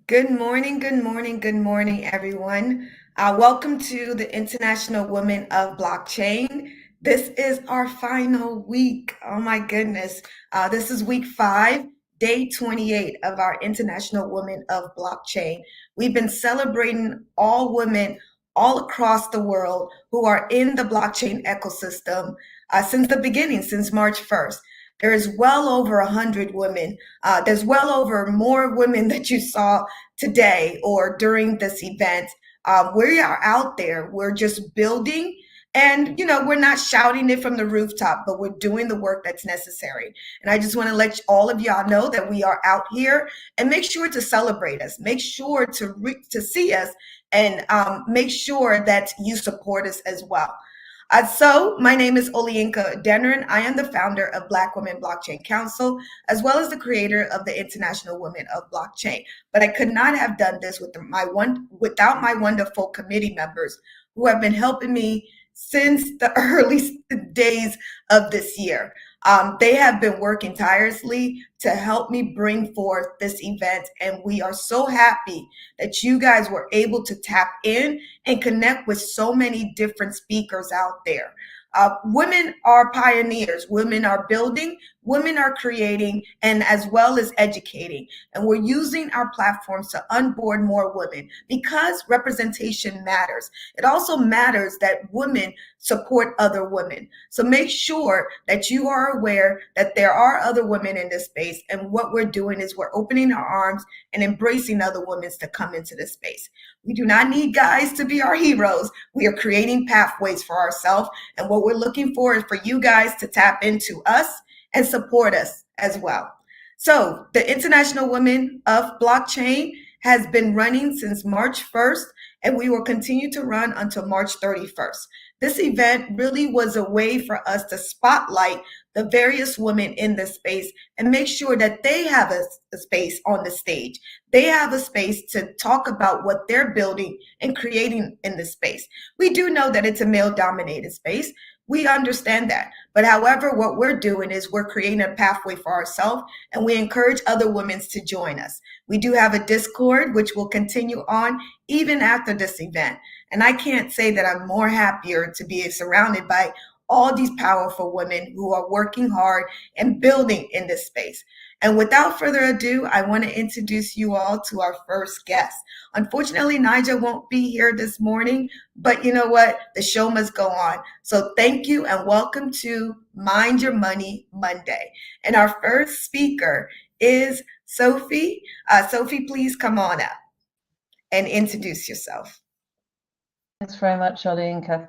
Good morning, good morning, good morning, everyone. Welcome to the International Women of Blockchain. This is our final week. Oh my goodness. This is week 5, day 28 of our International Women of Blockchain. We've been celebrating all women all across the world who are in the blockchain ecosystem since the beginning, since March 1st. There is well over 100 women. There's well over more women that you saw today or during this event. We are out there. We're just building. And, we're not shouting it from the rooftop, but we're doing the work that's necessary. And I just want to let all of y'all know that we are out here, and make sure to celebrate us. Make sure to see us, and make sure that you support us as well. So my name is Olienka Dennerin. I am the founder of Black Women Blockchain Council, as well as the creator of the International Women of Blockchain. But I could not have done this without my wonderful committee members who have been helping me since the early days of this year. They have been working tirelessly to help me bring forth this event, and we are so happy that you guys were able to tap in and connect with so many different speakers out there. Women are pioneers. Women are building, women are creating, and as well as educating. And we're using our platforms to onboard more women because representation matters. It also matters that women support other women. So make sure that you are aware that there are other women in this space. And what we're doing is we're opening our arms and embracing other women to come into this space. We do not need guys to be our heroes. We are creating pathways for ourselves. And what we're looking for is for you guys to tap into us and support us as well. So the International Women of Blockchain has been running since March 1st, and we will continue to run until March 31st. This event really was a way for us to spotlight the various women in this space and make sure that they have a space on the stage. They have a space to talk about what they're building and creating in this space. We do know that it's a male-dominated space. We understand that. But however, what we're doing is we're creating a pathway for ourselves, and we encourage other women to join us. We do have a Discord, which will continue on even after this event. And I can't say that I'm more happier to be surrounded by all these powerful women who are working hard and building in this space. And without further ado, I want to introduce you all to our first guest. Unfortunately, Najah won't be here this morning, but you know what? The show must go on. So thank you and welcome to Mind Your Money Monday. And our first speaker is Sophie. Sophie, please come on up and introduce yourself. Thanks very much, Olienka.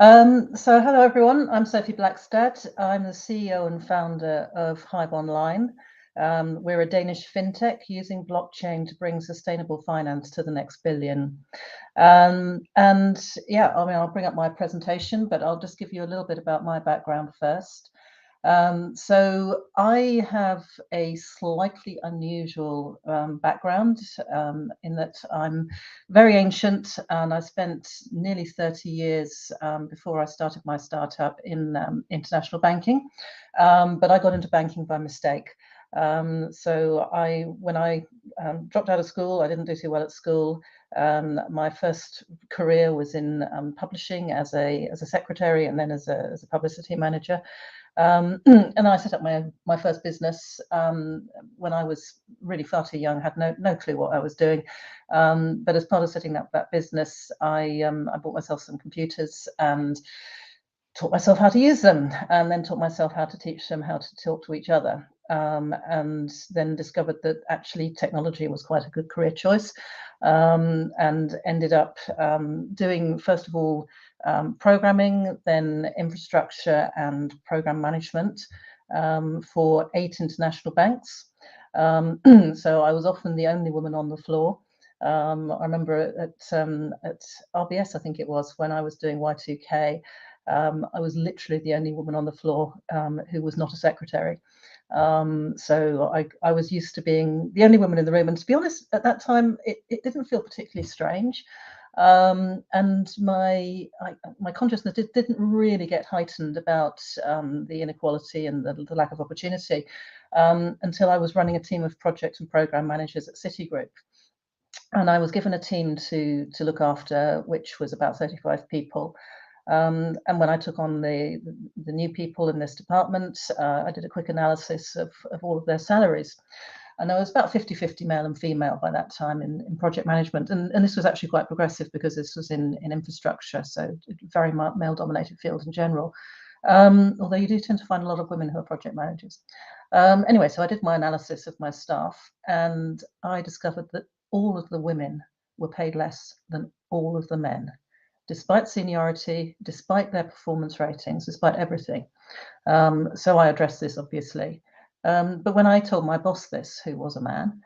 So hello everyone, I'm Sophie Blackstad. I'm the CEO and founder of Hive Online. We're a Danish fintech using blockchain to bring sustainable finance to the next billion. And yeah, I'll bring up my presentation, but I'll just give you a little bit about my background first. So I have a slightly unusual background in that I'm very ancient, and I spent nearly 30 years before I started my startup in international banking, but I got into banking by mistake. So when I dropped out of school, I didn't do too well at school. My first career was in publishing as a secretary, and then as a publicity manager. And I set up my first business when I was really far too young, had no clue what I was doing. But as part of setting up that business, I bought myself some computers and taught myself how to use them, and then taught myself how to teach them how to talk to each other. And then discovered that actually technology was quite a good career choice, and ended up doing, first of all, programming, then infrastructure and program management for 8 international banks. So I was often the only woman on the floor. I remember at RBS, I think it was, when I was doing Y2K, I was literally the only woman on the floor who was not a secretary. So I was used to being the only woman in the room, and to be honest, at that time it didn't feel particularly strange, and my consciousness didn't really get heightened about the inequality and the lack of opportunity until I was running a team of project and program managers at Citigroup. and I was given a team to look after, which was about 35 people. And when I took on the new people in this department, I did a quick analysis of all of their salaries. And there was about 50-50 male and female by that time in project management. And this was actually quite progressive because this was in infrastructure, so very male-dominated field in general. Although you do tend to find a lot of women who are project managers. Anyway, so I did my analysis of my staff, and I discovered that all of the women were paid less than all of the men, despite seniority, despite their performance ratings, despite everything. So I addressed this, obviously. But when I told my boss this, who was a man,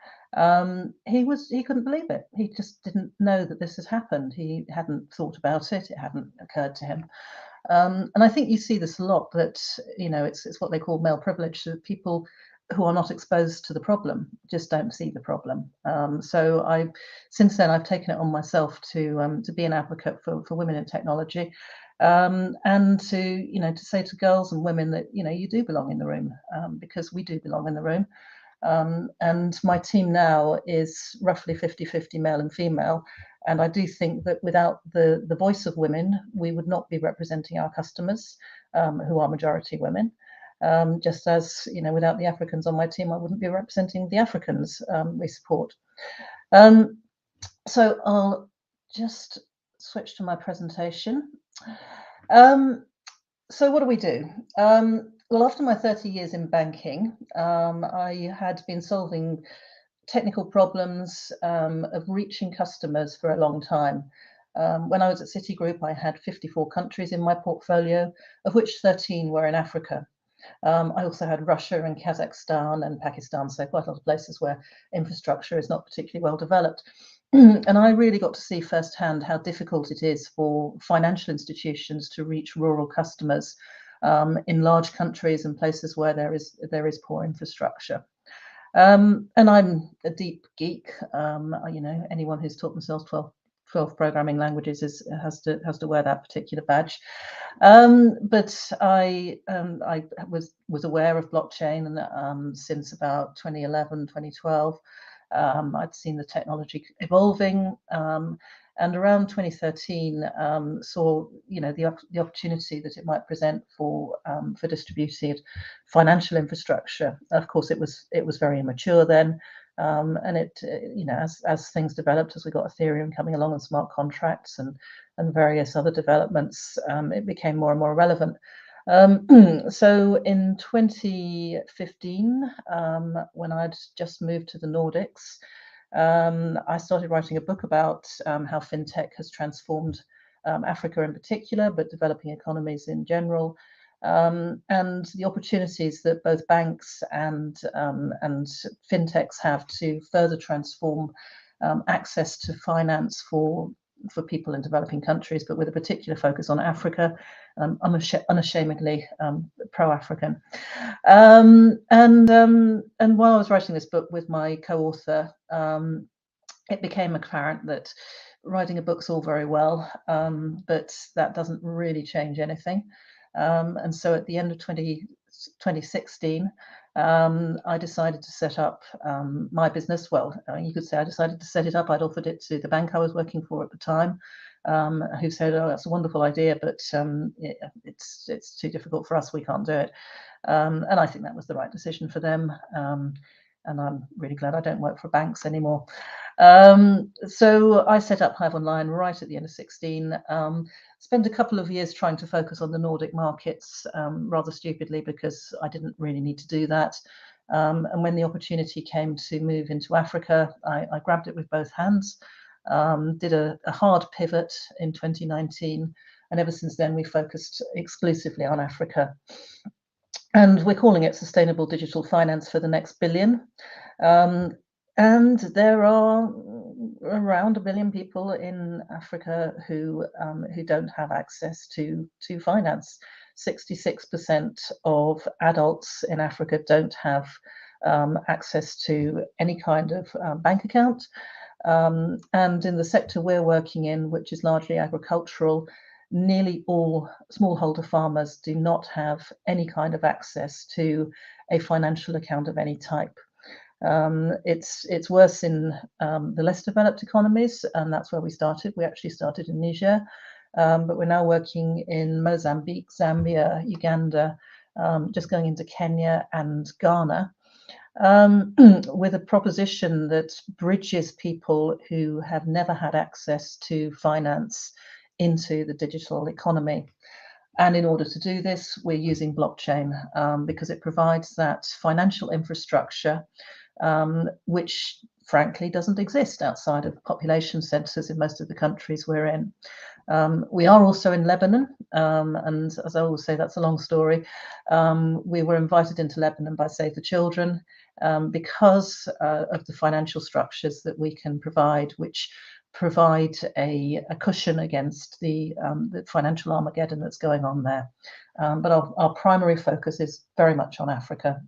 he couldn't believe it. He just didn't know that this had happened. He hadn't thought about it. It hadn't occurred to him. And I think you see this a lot, that, it's what they call male privilege. So people who are not exposed to the problem just don't see the problem. So since then, I've taken it on myself to be an advocate for women in technology, and to say to girls and women that you do belong in the room, because we do belong in the room. And my team now is roughly 50-50 male and female. And I do think that without the voice of women, we would not be representing our customers, who are majority women. Just as, without the Africans on my team, I wouldn't be representing the Africans we support. So I'll just switch to my presentation. So what do we do? Well, after my 30 years in banking, I had been solving technical problems of reaching customers for a long time. When I was at Citigroup, I had 54 countries in my portfolio, of which 13 were in Africa. I also had Russia and Kazakhstan and Pakistan, so quite a lot of places where infrastructure is not particularly well developed. And I really got to see firsthand how difficult it is for financial institutions to reach rural customers in large countries and places where there is poor infrastructure. And I'm a deep geek. Anyone who's taught themselves 12 programming languages has to wear that particular badge. But I was aware of blockchain since about 2011, 2012. I'd seen the technology evolving, and around 2013 saw the opportunity that it might present for distributed financial infrastructure. Of course, it was very immature then, and it as things developed, as we got Ethereum coming along and smart contracts and various other developments, it became more and more relevant. So in 2015, when I'd just moved to the Nordics, I started writing a book about how fintech has transformed Africa in particular, but developing economies in general, and the opportunities that both banks and fintechs have to further transform access to finance for people in developing countries, but with a particular focus on Africa, unashamedly pro-African. And while I was writing this book with my co-author, it became apparent that writing a book's all very well, but that doesn't really change anything. And so at the end of 2016, I decided to set up my business. Well, you could say I decided to set it up. I'd offered it to the bank I was working for at the time, who said, "Oh, that's a wonderful idea, but it's too difficult for us. We can't do it." And I think that was the right decision for them. And I'm really glad I don't work for banks anymore. So I set up Hive Online right at the end of 16. Spent a couple of years trying to focus on the Nordic markets, rather stupidly, because I didn't really need to do that. And when the opportunity came to move into Africa, I grabbed it with both hands, did a hard pivot in 2019. And ever since then, we focused exclusively on Africa. And we're calling it Sustainable Digital Finance for the Next Billion. And there are around 1 billion people in Africa who don't have access to finance. 66% of adults in Africa don't have access to any kind of bank account. And in the sector we're working in, which is largely agricultural, nearly all smallholder farmers do not have any kind of access to a financial account of any type. It's worse in the less developed economies, and that's where we started. We actually started in Niger, but we're now working in Mozambique, Zambia, Uganda, just going into Kenya and Ghana, with a proposition that bridges people who have never had access to finance into the digital economy. And in order to do this, we're using blockchain because it provides that financial infrastructure, which frankly doesn't exist outside of population centers in most of the countries we're in. We are also in Lebanon, and as I always say, that's a long story. We were invited into Lebanon by Save the Children because of the financial structures that we can provide, which provide a cushion against the financial Armageddon that's going on there. But our primary focus is very much on Africa.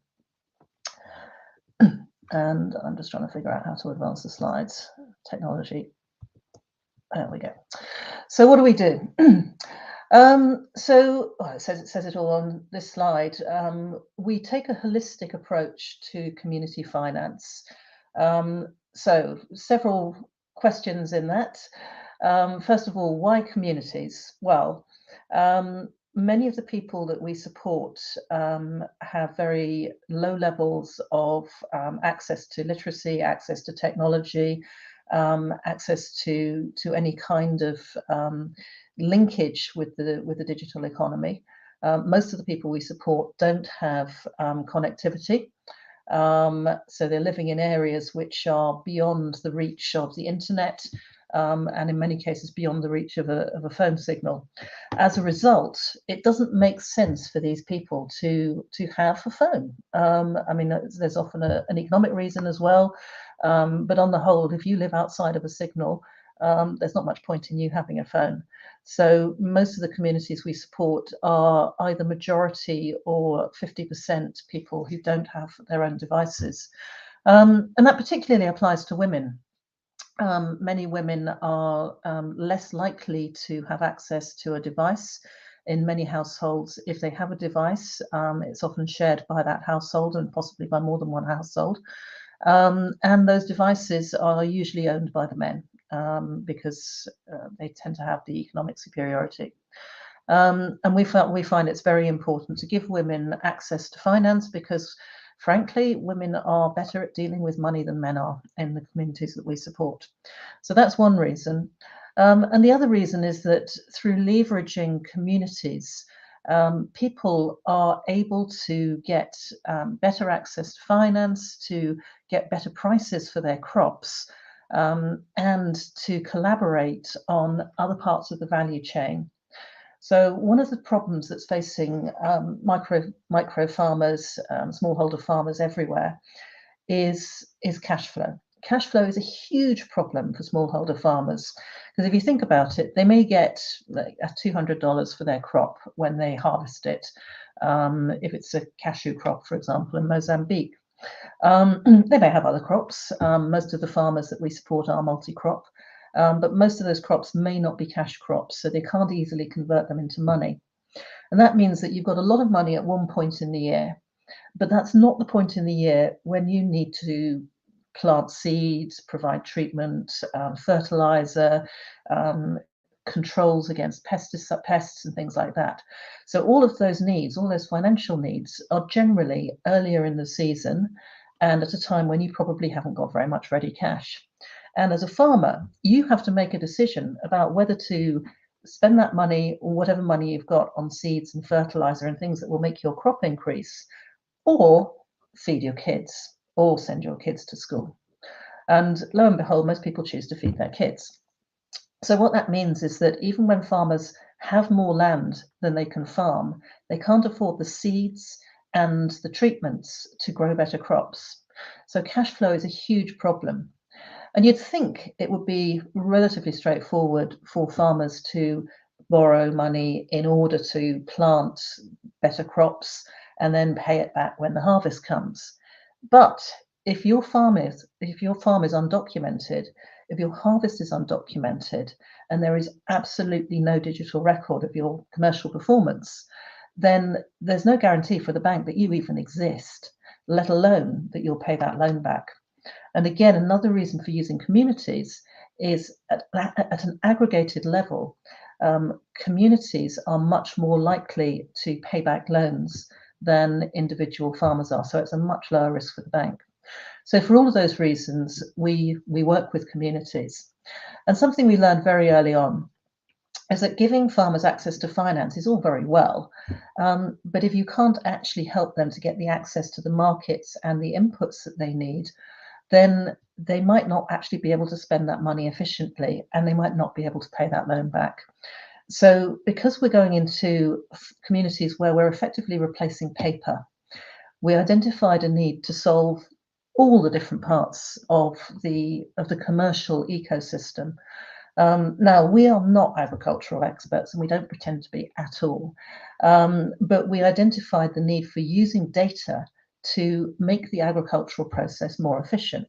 And I'm just trying to figure out how to advance the slides. Technology. There we go. So what do we do? It says it all on this slide. We take a holistic approach to community finance. So several questions in that. First of all, why communities? Well, many of the people that we support have very low levels of access to literacy, access to technology, access to any kind of linkage with the digital economy. Most of the people we support don't have connectivity. So they're living in areas which are beyond the reach of the internet, and in many cases beyond the reach of a phone signal. As a result, it doesn't make sense for these people to have a phone. I mean, there's often an economic reason as well, but on the whole, if you live outside of a signal, there's not much point in you having a phone. So most of the communities we support are either majority or 50% people who don't have their own devices. And that particularly applies to women. Many women are less likely to have access to a device. In many households, if they have a device, it's often shared by that household and possibly by more than one household. And those devices are usually owned by the men because they tend to have the economic superiority. And we find it's very important to give women access to finance because, frankly, women are better at dealing with money than men are in the communities that we support. So that's one reason. And the other reason is that through leveraging communities, people are able to get better access to finance, to get better prices for their crops, and to collaborate on other parts of the value chain. So one of the problems that's facing micro farmers, smallholder farmers everywhere is cash flow. Cash flow is a huge problem for smallholder farmers because if you think about it, they may get like $200 for their crop when they harvest it, if it's a cashew crop, for example, in Mozambique. They may have other crops. Most of the farmers that we support are multi-crop, but most of those crops may not be cash crops, so they can't easily convert them into money. And that means that you've got a lot of money at one point in the year, but that's not the point in the year when you need to plant seeds, provide treatment, fertilizer, controls against pests and things like that. So all of those needs, all those financial needs are generally earlier in the season and at a time when you probably haven't got very much ready cash. And as a farmer, you have to make a decision about whether to spend that money or whatever money you've got on seeds and fertilizer and things that will make your crop increase, or feed your kids or send your kids to school. And lo and behold, most people choose to feed their kids. So what that means is that even when farmers have more land than they can farm, they can't afford the seeds and the treatments to grow better crops. So cash flow is a huge problem. And you'd think it would be relatively straightforward for farmers to borrow money in order to plant better crops and then pay it back when the harvest comes. But if your farm is undocumented, if your harvest is undocumented, and there is absolutely no digital record of your commercial performance, then there's no guarantee for the bank that you even exist. let alone that you'll pay that loan back. And again, another reason for using communities is at an aggregated level, communities are much more likely to pay back loans than individual farmers are. So it's a much lower risk for the bank. So for all of those reasons, we work with communities. And something we learned very early on is that giving farmers access to finance is all very well, but if you can't actually help them to get the access to the markets and the inputs that they need, then they might not actually be able to spend that money efficiently, and they might not be able to pay that loan back. So because we're going into communities where we're effectively replacing paper, we identified a need to solve all the different parts of the commercial ecosystem. Now, we are not agricultural experts, and we don't pretend to be at all, but we identified the need for using data to make the agricultural process more efficient.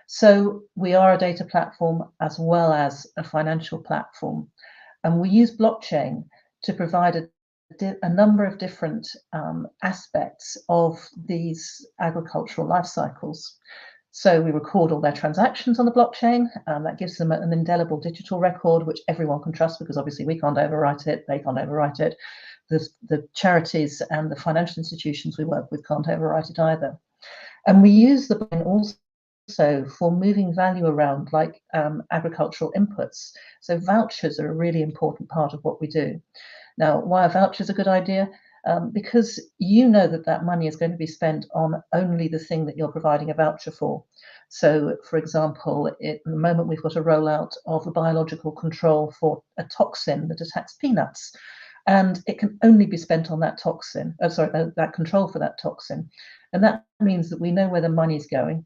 So we are a data platform as well as a financial platform, and we use blockchain to provide a number of different aspects of these agricultural life cycles. So we record all their transactions on the blockchain. That gives them an indelible digital record, which everyone can trust, because obviously we can't overwrite it, they can't overwrite it. The charities and the financial institutions we work with can't overwrite it either. And we use the blockchain also for moving value around, like agricultural inputs. So vouchers are a really important part of what we do. Now, why are vouchers a good idea? Because you know that money is going to be spent on only the thing that you're providing a voucher for. So, for example, at the moment we've got a rollout of a biological control for a toxin that attacks peanuts, and it can only be spent on that toxin, that control for that toxin. And that means that we know where the money's going.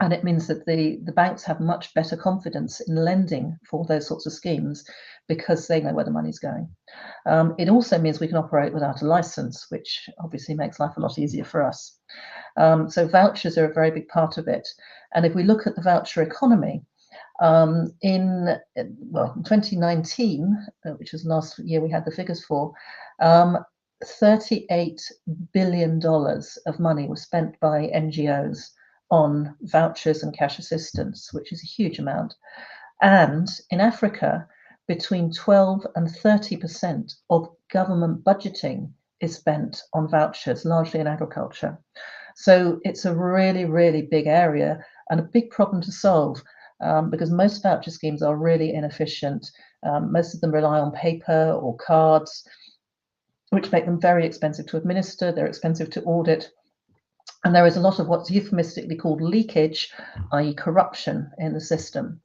And it means that the banks have much better confidence in lending for those sorts of schemes because they know where the money's going. It also means we can operate without a license, which obviously makes life a lot easier for us. So vouchers are a very big part of it. And if we look at the voucher economy, in 2019, which was last year we had the figures for, $38 billion of money was spent by NGOs on vouchers and cash assistance, which is a huge amount. And in Africa, between 12 and 30% of government budgeting is spent on vouchers, largely in agriculture. So it's a really, really big area and a big problem to solve, because most voucher schemes are really inefficient. Most of them rely on paper or cards, which make them very expensive to administer. They're expensive to audit. And there is a lot of what's euphemistically called leakage, i.e. corruption in the system.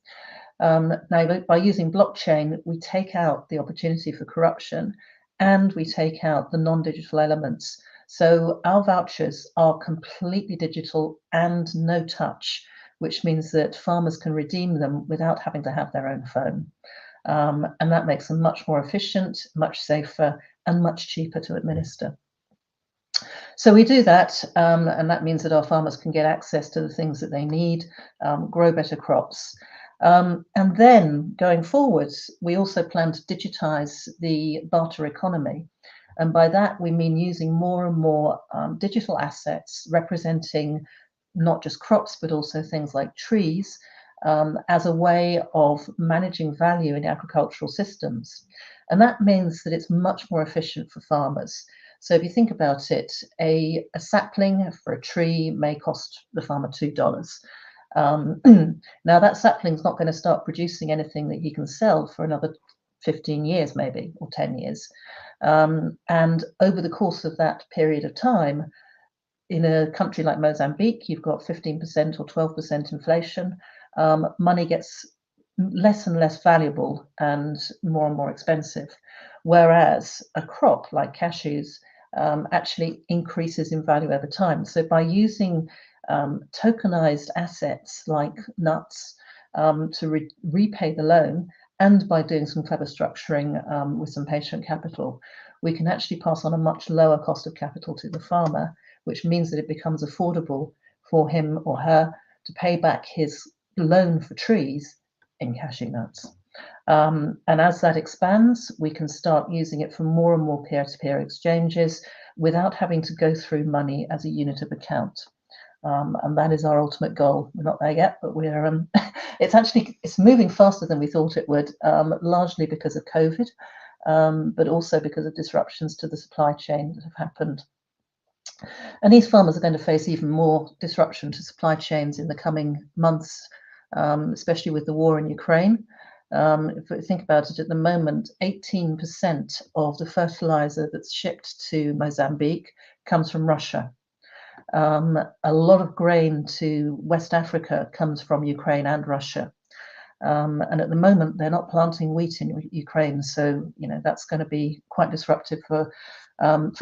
Now, by using blockchain, we take out the opportunity for corruption and we take out the non-digital elements. So our vouchers are completely digital and no touch, which means that farmers can redeem them without having to have their own phone. And that makes them much more efficient, much safer, and much cheaper to administer. So we do that, and that means that our farmers can get access to the things that they need, grow better crops. And then going forwards, we also plan to digitize the barter economy. And by that, we mean using more and more digital assets representing not just crops, but also things like trees, as a way of managing value in agricultural systems. And that means that it's much more efficient for farmers. So if you think about it, a sapling for a tree may cost the farmer $2. Now that sapling's not going to start producing anything that he can sell for another 15 years maybe, or 10 years. And over the course of that period of time, in a country like Mozambique, you've got 15% or 12% inflation. Money gets less and less valuable and more expensive. Whereas a crop like cashews actually increases in value over time. So by using tokenized assets like nuts to repay the loan, and by doing some clever structuring with some patient capital, we can actually pass on a much lower cost of capital to the farmer, which means that it becomes affordable for him or her to pay back his loan for trees in cashew nuts. And as that expands, we can start using it for more and more peer-to-peer exchanges. without having to go through money as a unit of account. And that is our ultimate goal. We're not there yet, but we're it's moving faster than we thought it would, largely because of COVID, but also because of disruptions to the supply chain that have happened. And these farmers are going to face even more disruption to supply chains in the coming months, especially with the war in Ukraine. If we think about it, at the moment, 18% of the fertilizer that's shipped to Mozambique comes from Russia. A lot of grain to West Africa comes from Ukraine and Russia. And at the moment, they're not planting wheat in Ukraine. So, that's going to be quite disruptive for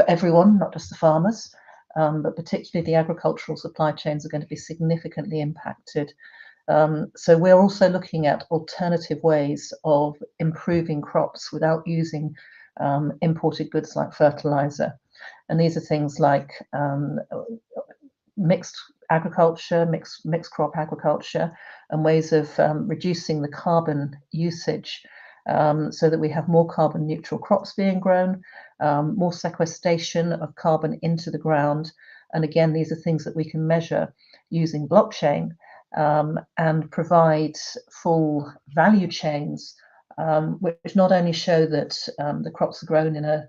everyone, not just the farmers, but particularly the agricultural supply chains are going to be significantly impacted. So we're also looking at alternative ways of improving crops without using imported goods like fertilizer. And these are things like mixed agriculture, mixed crop agriculture, and ways of reducing the carbon usage so that we have more carbon neutral crops being grown, more sequestration of carbon into the ground. And again, these are things that we can measure using blockchain and provide full value chains, which not only show that the crops are grown in a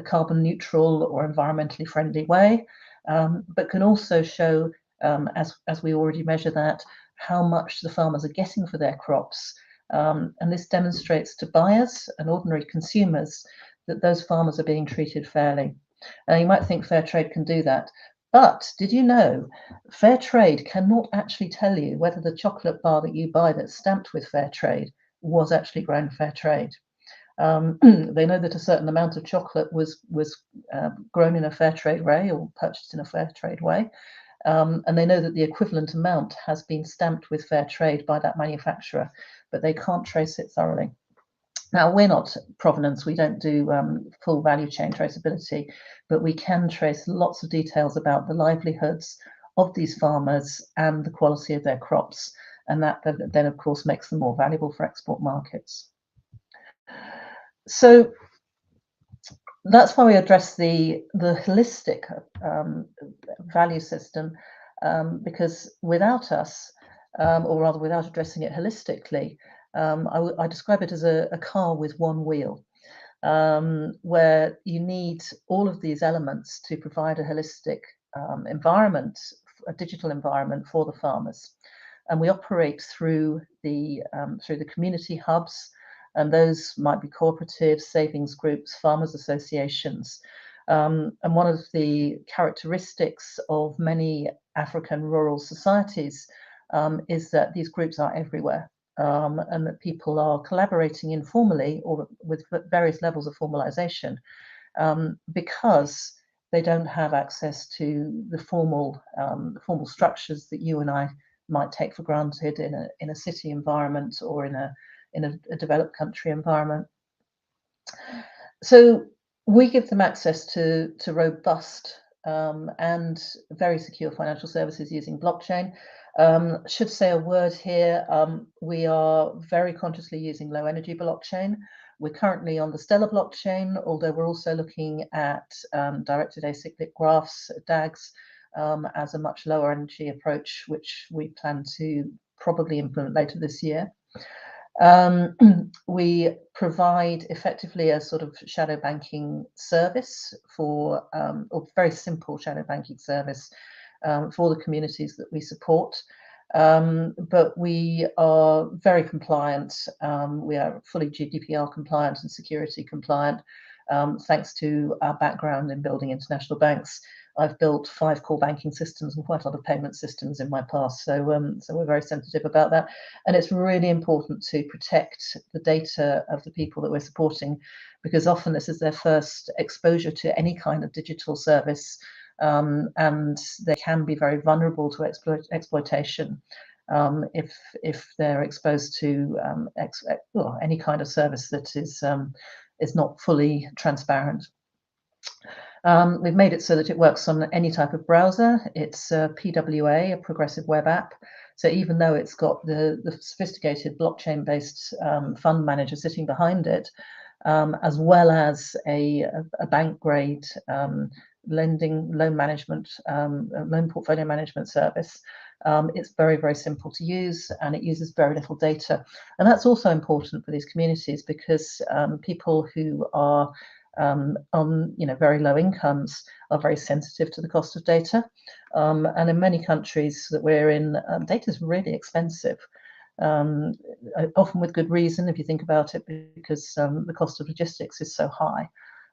carbon neutral or environmentally friendly way, but can also show, as we already measure that, how much the farmers are getting for their crops. And this demonstrates to buyers and ordinary consumers that those farmers are being treated fairly. Now, you might think fair trade can do that, but did you know fair trade cannot actually tell you whether the chocolate bar that you buy that's stamped with fair trade was actually grown fair trade. They know that a certain amount of chocolate was grown in a fair trade way or purchased in a fair trade way. And they know that the equivalent amount has been stamped with fair trade by that manufacturer, but they can't trace it thoroughly. Now, we're not provenance, we don't do full value chain traceability, but we can trace lots of details about the livelihoods of these farmers and the quality of their crops. And that then, of course, makes them more valuable for export markets. So that's why we address the holistic value system, because without us, or rather without addressing it holistically, I describe it as a car with one wheel, where you need all of these elements to provide a holistic environment, a digital environment for the farmers. And we operate through the community hubs, and those might be cooperatives, savings groups, farmers associations. And one of the characteristics of many African rural societies is that these groups are everywhere, and that people are collaborating informally or with various levels of formalization because they don't have access to the formal structures that you and I might take for granted in a city environment or in a developed country environment. So we give them access to robust and very secure financial services using blockchain. Should say a word here, we are very consciously using low energy blockchain. We're currently on the Stellar blockchain, although we're also looking at directed acyclic graphs, DAGs, as a much lower energy approach, which we plan to probably implement later this year. We provide effectively a sort of shadow banking service or very simple shadow banking service for the communities that we support. But we are very compliant. We are fully GDPR compliant and security compliant, thanks to our background in building international banks. I've built 5 core banking systems and quite a lot of payment systems in my past, so we're very sensitive about that. And it's really important to protect the data of the people that we're supporting, because often this is their first exposure to any kind of digital service, and they can be very vulnerable to exploitation if they're exposed to any kind of service that is not fully transparent. We've made it so that it works on any type of browser. It's PWA, a progressive web app. So even though it's got the sophisticated blockchain-based fund manager sitting behind it, as well as a bank-grade lending, loan management, loan portfolio management service. It's very, very simple to use, and it uses very little data. And that's also important for these communities because people who are on very low incomes are very sensitive to the cost of data. And in many countries that we're in, data is really expensive. Often with good reason, if you think about it, because the cost of logistics is so high.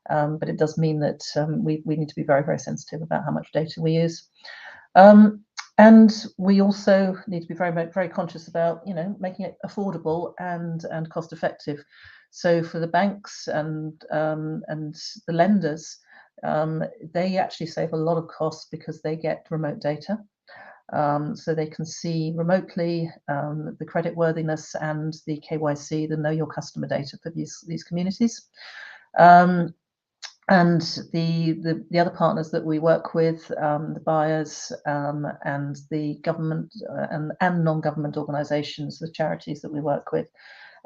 But it does mean that we need to be very, very sensitive about how much data we use. And we also need to be very, very conscious about, making it affordable and cost effective. So for the banks and the lenders, they actually save a lot of costs because they get remote data. So they can see remotely the creditworthiness and the KYC, the know your customer data for these communities. And the other partners that we work with, the buyers and the government and non-government organisations, the charities that we work with,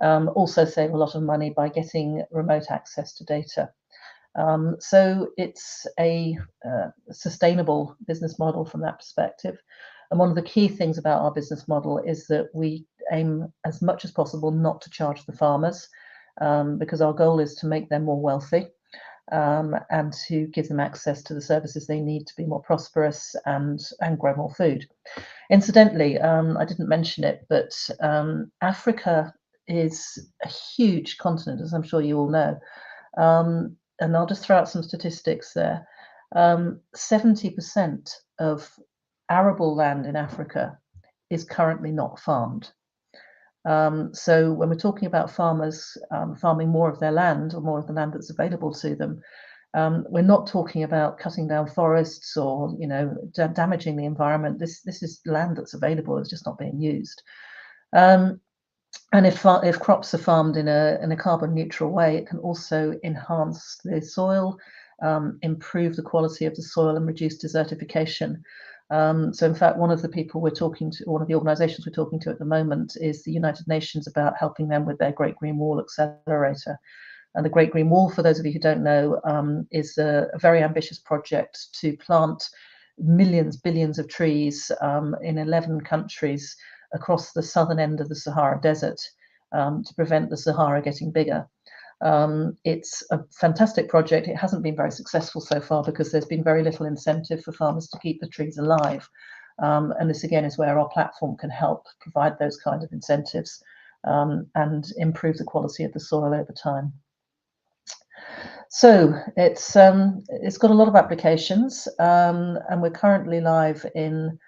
also save a lot of money by getting remote access to data. So it's a sustainable business model from that perspective. And one of the key things about our business model is that we aim as much as possible not to charge the farmers, because our goal is to make them more wealthy. And to give them access to the services they need to be more prosperous and grow more food. Incidentally, I didn't mention it, but Africa is a huge continent, as I'm sure you all know. And I'll just throw out some statistics there. 70% of arable land in Africa is currently not farmed. So when we're talking about farmers farming more of their land or more of the land that's available to them, we're not talking about cutting down forests or damaging the environment. This is land that's available; it's just not being used. And if crops are farmed in a carbon neutral way, it can also enhance the soil, improve the quality of the soil, and reduce desertification. So in fact, one of the people we're talking to, one of the organizations we're talking to at the moment is the United Nations about helping them with their Great Green Wall Accelerator. And the Great Green Wall, for those of you who don't know, is a very ambitious project to plant billions of trees in 11 countries across the southern end of the Sahara Desert to prevent the Sahara getting bigger. It's a fantastic project. It hasn't been very successful so far because there's been very little incentive for farmers to keep the trees alive. And this again is where our platform can help provide those kind of incentives and improve the quality of the soil over time. So it's got a lot of applications, and we're currently live in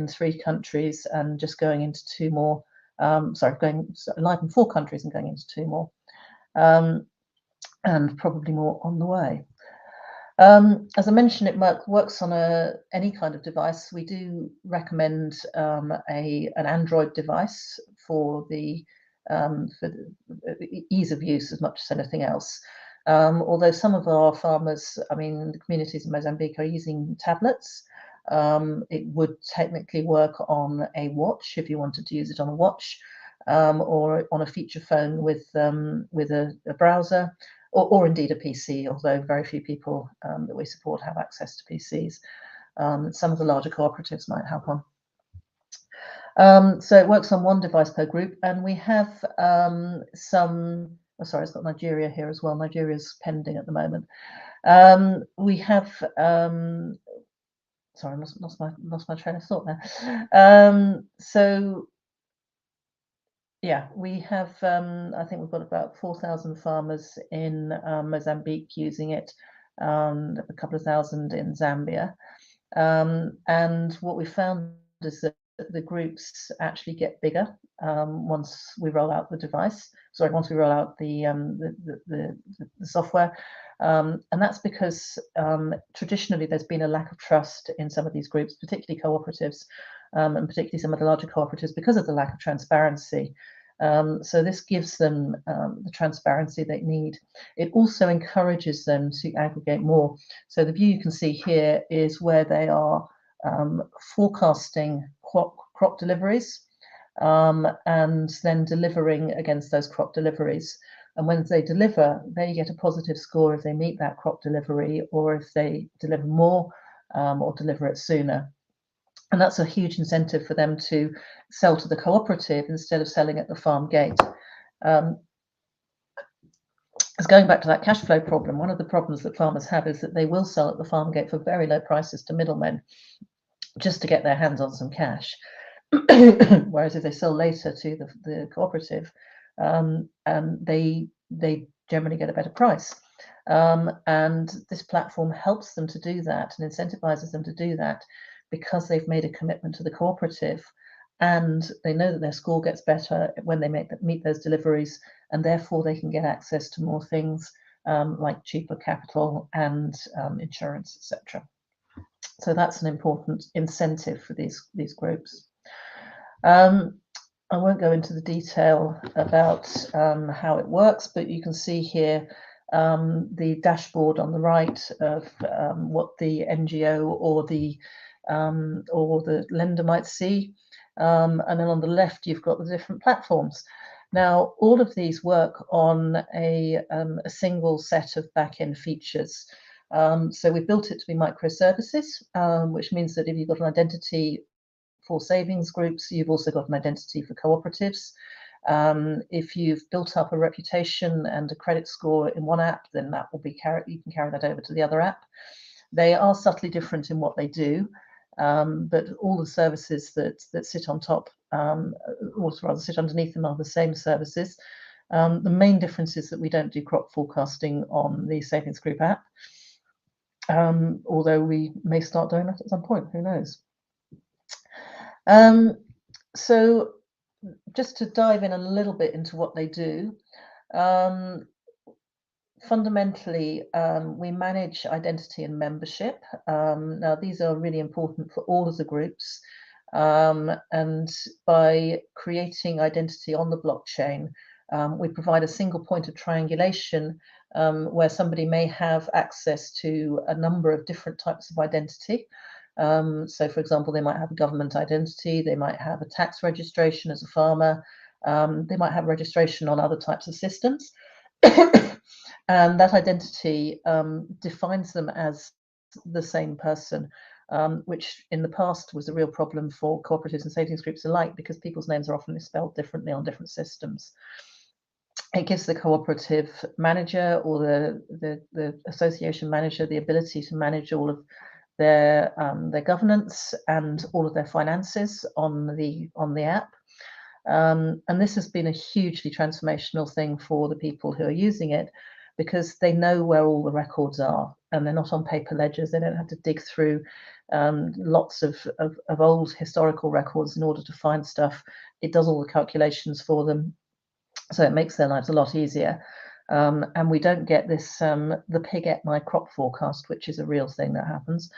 3 countries and just going into 2 more. Going live in 4 countries and going into 2 more, and probably more on the way. As I mentioned, it works on any kind of device. We do recommend an Android device for the ease of use as much as anything else. Although some of our farmers, the communities in Mozambique are using tablets. It would technically work on a watch if you wanted to use it on a watch, or on a feature phone with a browser, or indeed a PC, although very few people that we support have access to PCs. Some of the larger cooperatives might have one. So it works on 1 device per group, and we have it's got Nigeria here as well. Nigeria's pending at the moment. We have sorry, I lost my train of thought there. So yeah, we have I think we've got about 4,000 farmers in Mozambique using it, a couple of thousand in Zambia, and what we found is that the groups actually get bigger once we roll out the device. Sorry, once we roll out the software, and that's because traditionally there's been a lack of trust in some of these groups, particularly cooperatives, and particularly some of the larger cooperatives, because of the lack of transparency. So this gives them the transparency they need. It also encourages them to aggregate more. So the view you can see here is where they are forecasting crop deliveries and then delivering against those crop deliveries. And when they deliver, they get a positive score if they meet that crop delivery, or if they deliver more or deliver it sooner. And that's a huge incentive for them to sell to the cooperative instead of selling at the farm gate. As going back to that cash flow problem, one of the problems that farmers have is that they will sell at the farm gate for very low prices to middlemen just to get their hands on some cash. Whereas if they sell later to the cooperative, they generally get a better price. And this platform helps them to do that and incentivizes them to do that because they've made a commitment to the cooperative, and they know that their score gets better when they meet those deliveries, and therefore they can get access to more things like cheaper capital and insurance, etc. So that's an important incentive for these groups. I won't go into the detail about how it works, but you can see here the dashboard on the right of what the NGO or the lender might see. And then on the left, you've got the different platforms. Now, all of these work on a single set of back-end features. So we built it to be microservices, which means that if you've got an identity for savings groups, you've also got an identity for cooperatives. If you've built up a reputation and a credit score in one app, then that will be you can carry that over to the other app. They are subtly different in what they do, but all the services that sit on top, or rather sit underneath them, are the same services. The main difference is that we don't do crop forecasting on the savings group app, although we may start doing that at some point, who knows. So just to dive in a little bit into what they do, fundamentally, we manage identity and membership. Now, these are really important for all of the groups. And by creating identity on the blockchain, we provide a single point of triangulation where somebody may have access to a number of different types of identity. So, for example, they might have a government identity, they might have a tax registration as a farmer, they might have registration on other types of systems. And that identity defines them as the same person, which in the past was a real problem for cooperatives and savings groups alike, because people's names are often spelled differently on different systems. It gives the cooperative manager or the association manager the ability to manage all of their governance and all of their finances on the app. And this has been a hugely transformational thing for the people who are using it, because they know where all the records are and they're not on paper ledgers. They don't have to dig through lots of old historical records in order to find stuff. It does all the calculations for them, so it makes their lives a lot easier. And we don't get this the pig ate my crop forecast, which is a real thing that happens.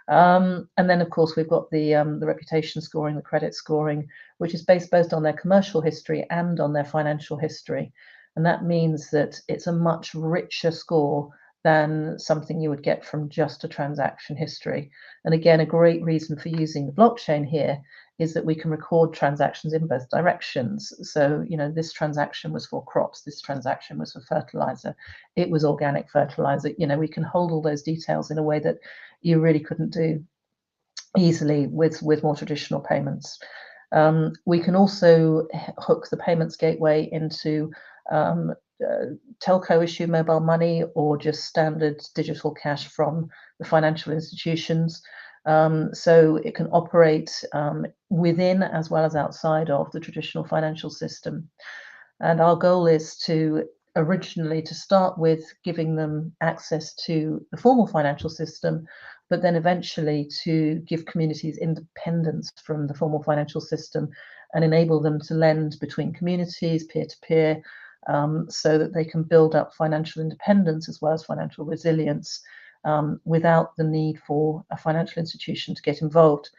And then, of course, we've got the reputation scoring, the credit scoring, which is based both on their commercial history and on their financial history. And that means that it's a much richer score than something you would get from just a transaction history. And again, a great reason for using the blockchain here is that we can record transactions in both directions. So, you know, this transaction was for crops, this transaction was for fertilizer, it was organic fertilizer. You know, we can hold all those details in a way that you really couldn't do easily with more traditional payments. We can also hook the payments gateway into telco issue mobile money or just standard digital cash from the financial institutions. So it can operate within as well as outside of the traditional financial system. And our goal is to originally to start with giving them access to the formal financial system, but then eventually to give communities independence from the formal financial system and enable them to lend between communities, peer-to-peer, so that they can build up financial independence as well as financial resilience without the need for a financial institution to get involved.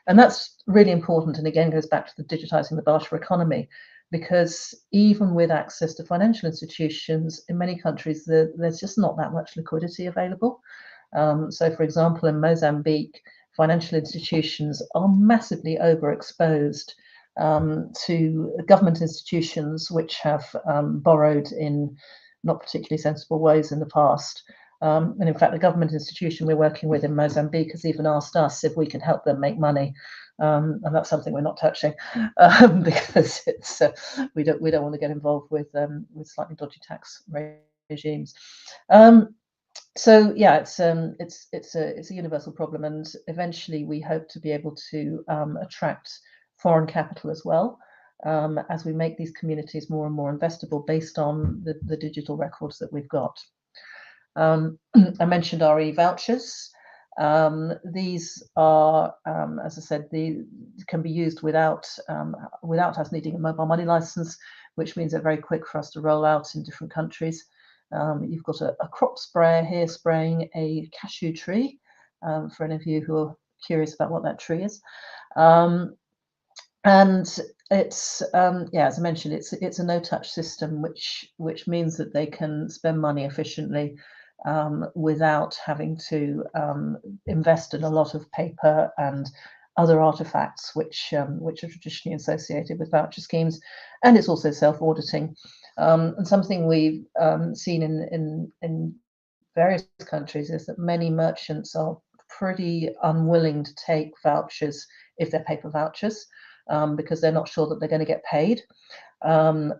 And that's really important, and again goes back to the digitizing the barter economy, because even with access to financial institutions, in many countries, there's just not that much liquidity available. So, for example, in Mozambique, financial institutions are massively overexposed to government institutions which have borrowed in not particularly sensible ways in the past. And in fact, the government institution we're working with in Mozambique has even asked us if we can help them make money. And that's something we're not touching because it's we don't want to get involved with slightly dodgy tax regimes. So yeah, it's a universal problem, and eventually we hope to be able to attract foreign capital as well, as we make these communities more and more investable based on the digital records that we've got. I mentioned our e-vouchers. These are, as I said, can be used without us needing a mobile money license, which means they're very quick for us to roll out in different countries. You've got a crop sprayer here spraying a cashew tree, for any of you who are curious about what that tree is. And it's yeah, as I mentioned, it's a no-touch system, which means that they can spend money efficiently without having to invest in a lot of paper and other artifacts which are traditionally associated with voucher schemes. And it's also self-auditing. And something we've seen in various countries is that many merchants are pretty unwilling to take vouchers if they're paper vouchers, because they're not sure that they're going to get paid.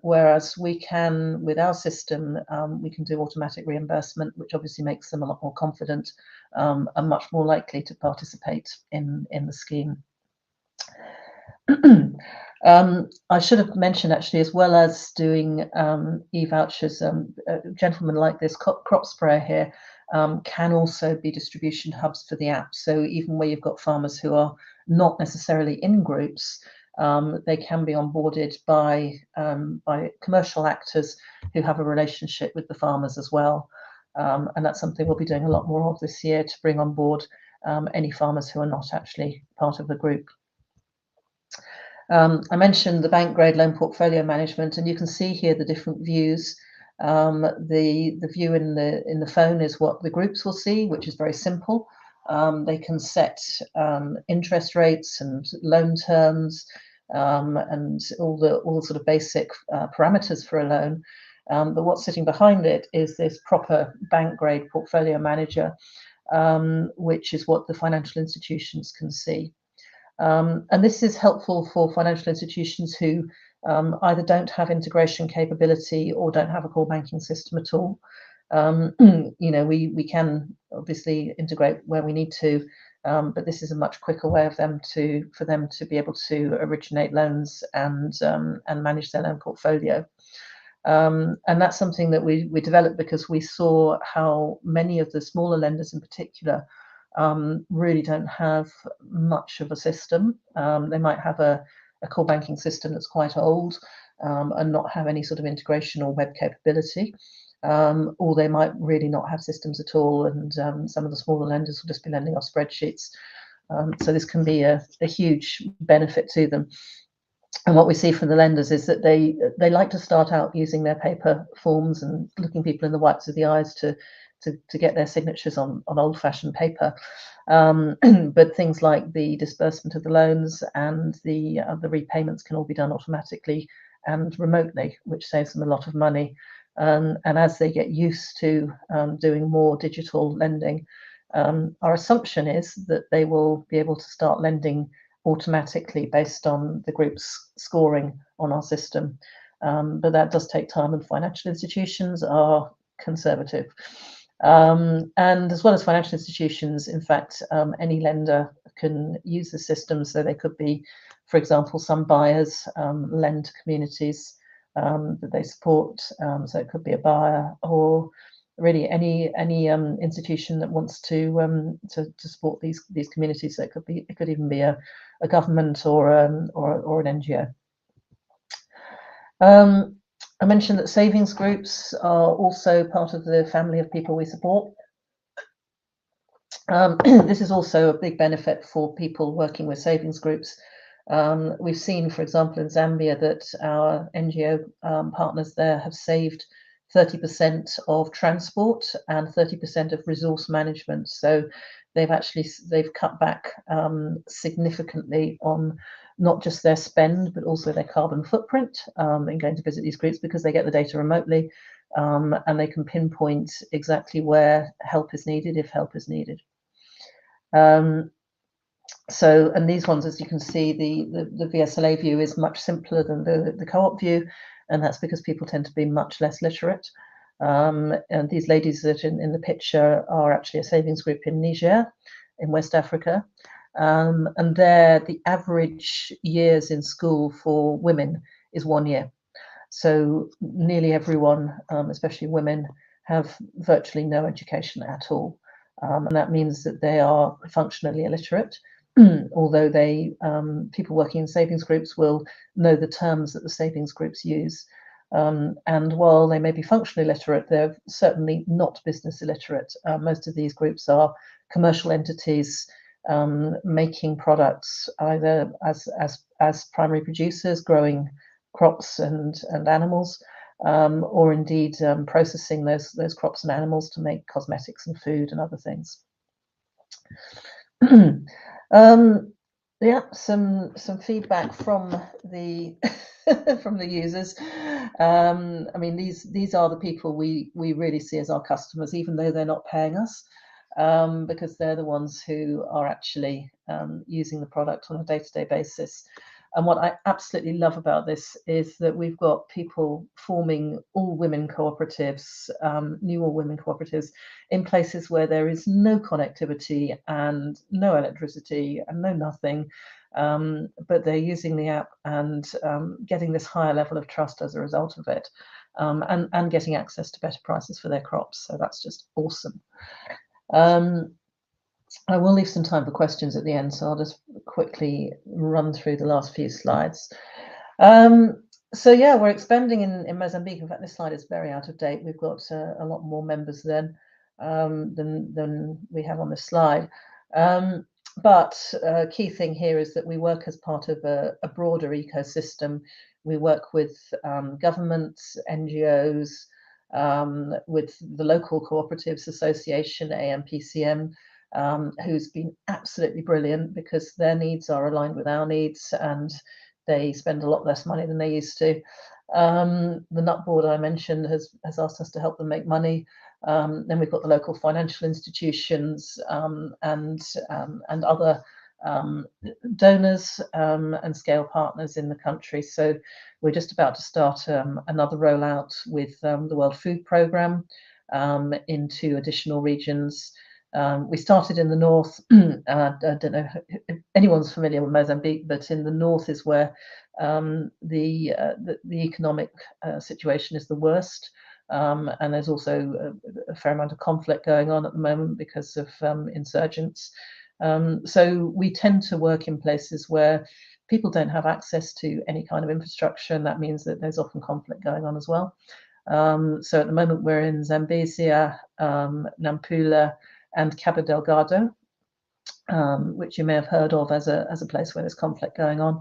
Whereas we can, with our system, we can do automatic reimbursement, which obviously makes them a lot more confident and much more likely to participate in the scheme. I should have mentioned, actually, as well as doing e-vouchers, gentlemen like this crop sprayer here can also be distribution hubs for the app. So even where you've got farmers who are not necessarily in groups, they can be onboarded by commercial actors who have a relationship with the farmers as well. And that's something we'll be doing a lot more of this year, to bring on board any farmers who are not actually part of the group. I mentioned the bank grade loan portfolio management, and you can see here the different views. The view in the phone is what the groups will see, which is very simple. They can set interest rates and loan terms and all the sort of basic parameters for a loan. But what's sitting behind it is this proper bank grade portfolio manager, which is what the financial institutions can see. And this is helpful for financial institutions who either don't have integration capability or don't have a core banking system at all. You know, we can obviously integrate where we need to, but this is a much quicker way for them to be able to originate loans and manage their loan portfolio. And that's something that we developed because we saw how many of the smaller lenders in particular really don't have much of a system. They might have a core banking system that's quite old and not have any sort of integration or web capability. Or they might really not have systems at all, and some of the smaller lenders will just be lending off spreadsheets. So this can be a huge benefit to them. And what we see from the lenders is that they like to start out using their paper forms and looking people in the whites of the eyes to get their signatures on old-fashioned paper. But things like the disbursement of the loans and the repayments can all be done automatically and remotely, which saves them a lot of money. And as they get used to doing more digital lending, our assumption is that they will be able to start lending automatically based on the group's scoring on our system. But that does take time, and financial institutions are conservative. And as well as financial institutions, in fact, any lender can use the system. So they could be, for example, some buyers lend to communities that they support. So it could be a buyer, or really any institution that wants to support these communities. So it could even be a government or an NGO. I mentioned that savings groups are also part of the family of people we support. This is also a big benefit for people working with savings groups. We've seen, for example, in Zambia, that our NGO partners there have saved 30% of transport and 30% of resource management. So they've cut back significantly on not just their spend, but also their carbon footprint in going to visit these groups, because they get the data remotely and they can pinpoint exactly where help is needed, if help is needed. And these ones, as you can see, the VSLA view is much simpler than the co-op view, and that's because people tend to be much less literate. And these ladies that in the picture are actually a savings group in Niger, in West Africa. And there, the average years in school for women is 1 year. So nearly everyone, especially women, have virtually no education at all. And that means that they are functionally illiterate, although people working in savings groups will know the terms that the savings groups use. And while they may be functionally literate, they're certainly not business illiterate. Most of these groups are commercial entities making products either as primary producers, growing crops and animals, or indeed processing those crops and animals to make cosmetics and food and other things. Yeah, some feedback from the from the users. I mean, these are the people we really see as our customers, even though they're not paying us, because they're the ones who are actually using the product on a day-to-day basis. And what I absolutely love about this is that we've got people forming all-women cooperatives, new all-women cooperatives, in places where there is no connectivity and no electricity and no nothing, but they're using the app and getting this higher level of trust as a result of it, and getting access to better prices for their crops. So that's just awesome. I will leave some time for questions at the end, so I'll just quickly run through the last few slides. So yeah, we're expanding in Mozambique. In fact, this slide is very out of date. We've got a lot more members than we have on this slide. But key thing here is that we work as part of a broader ecosystem. We work with governments, NGOs, with the local cooperatives association, AMPCM, who's been absolutely brilliant because their needs are aligned with our needs and they spend a lot less money than they used to. The Nut Board I mentioned has asked us to help them make money. Then we've got the local financial institutions and other donors and scale partners in the country. So we're just about to start another rollout with the World Food Programme into additional regions. We started in the north. I don't know if anyone's familiar with Mozambique, but in the north is where the economic situation is the worst. And there's also a fair amount of conflict going on at the moment because of insurgents. So we tend to work in places where people don't have access to any kind of infrastructure, and that means that there's often conflict going on as well. So at the moment we're in Zambezia, Nampula, and Cabo Delgado, which you may have heard of as a place where there's conflict going on.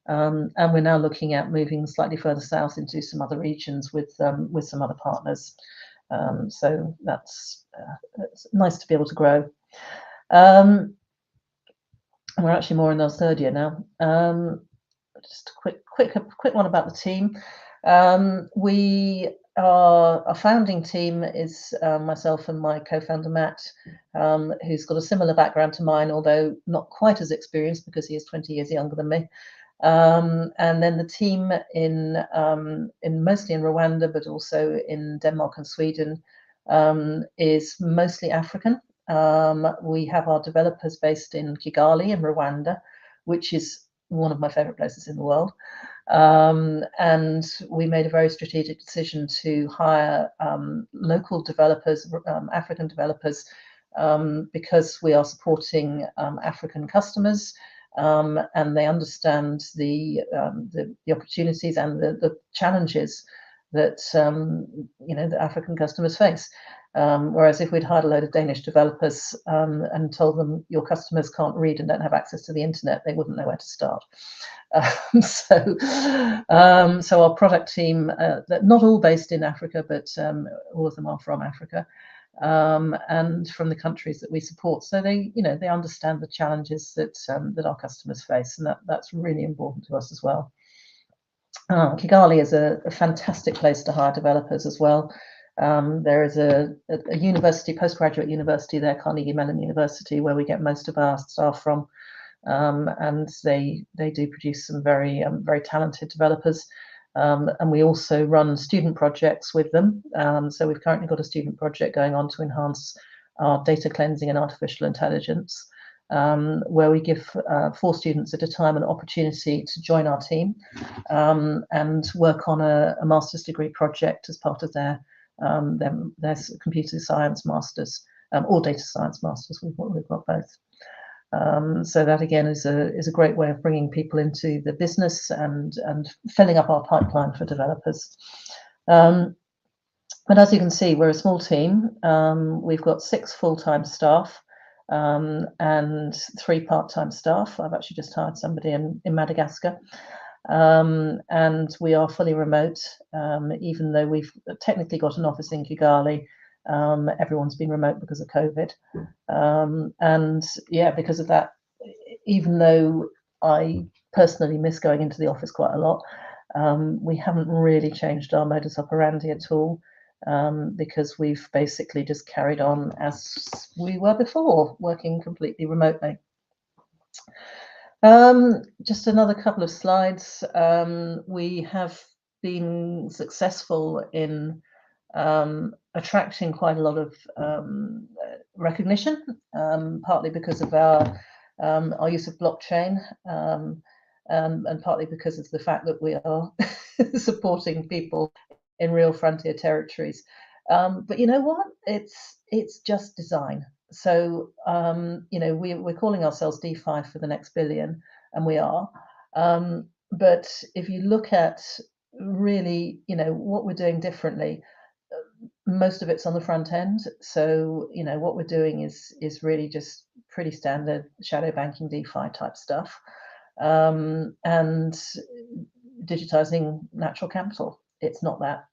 And we're now looking at moving slightly further south into some other regions with some other partners. So that's it's nice to be able to grow. We're actually more in our third year now. Just a quick one about the team. Our founding team is myself and my co-founder Matt, who's got a similar background to mine, although not quite as experienced because he is 20 years younger than me. And then the team in mostly in Rwanda, but also in Denmark and Sweden, is mostly African. We have our developers based in Kigali in Rwanda, which is one of my favorite places in the world. And we made a very strategic decision to hire local developers, African developers, because we are supporting African customers, and they understand the opportunities and the challenges that that African customers face. Whereas if we'd hired a load of Danish developers and told them your customers can't read and don't have access to the internet, they wouldn't know where to start. So our product team, not all based in Africa, but all of them are from Africa, and from the countries that we support. So they understand the challenges that our customers face, and that's really important to us as well. Kigali is a fantastic place to hire developers as well. There is a university, postgraduate university there, Carnegie Mellon University, where we get most of our staff from, and they do produce some very talented developers. And we also run student projects with them. So we've currently got a student project going on to enhance our data cleansing and artificial intelligence, where we give 4 students at a time an opportunity to join our team and work on a master's degree project as part of their computer science masters or data science masters. We've got both. So that again is a great way of bringing people into the business and filling up our pipeline for developers. But as you can see, we're a small team. We've got 6 full-time staff and 3 part-time staff. I've actually just hired somebody in Madagascar. And we are fully remote, even though we've technically got an office in Kigali. Everyone's been remote because of COVID. And yeah, because of that, even though I personally miss going into the office quite a lot, we haven't really changed our modus operandi at all, because we've basically just carried on as we were before, working completely remotely. Just another couple of slides. We have been successful in attracting quite a lot of recognition, partly because of our use of blockchain, and partly because of the fact that we are supporting people in real frontier territories. But you know what? It's just design. So we're calling ourselves DeFi for the next billion, and we are. But if you look at really, what we're doing differently, most of it's on the front end. So what we're doing is really just pretty standard shadow banking DeFi type stuff, and digitizing natural capital. It's not that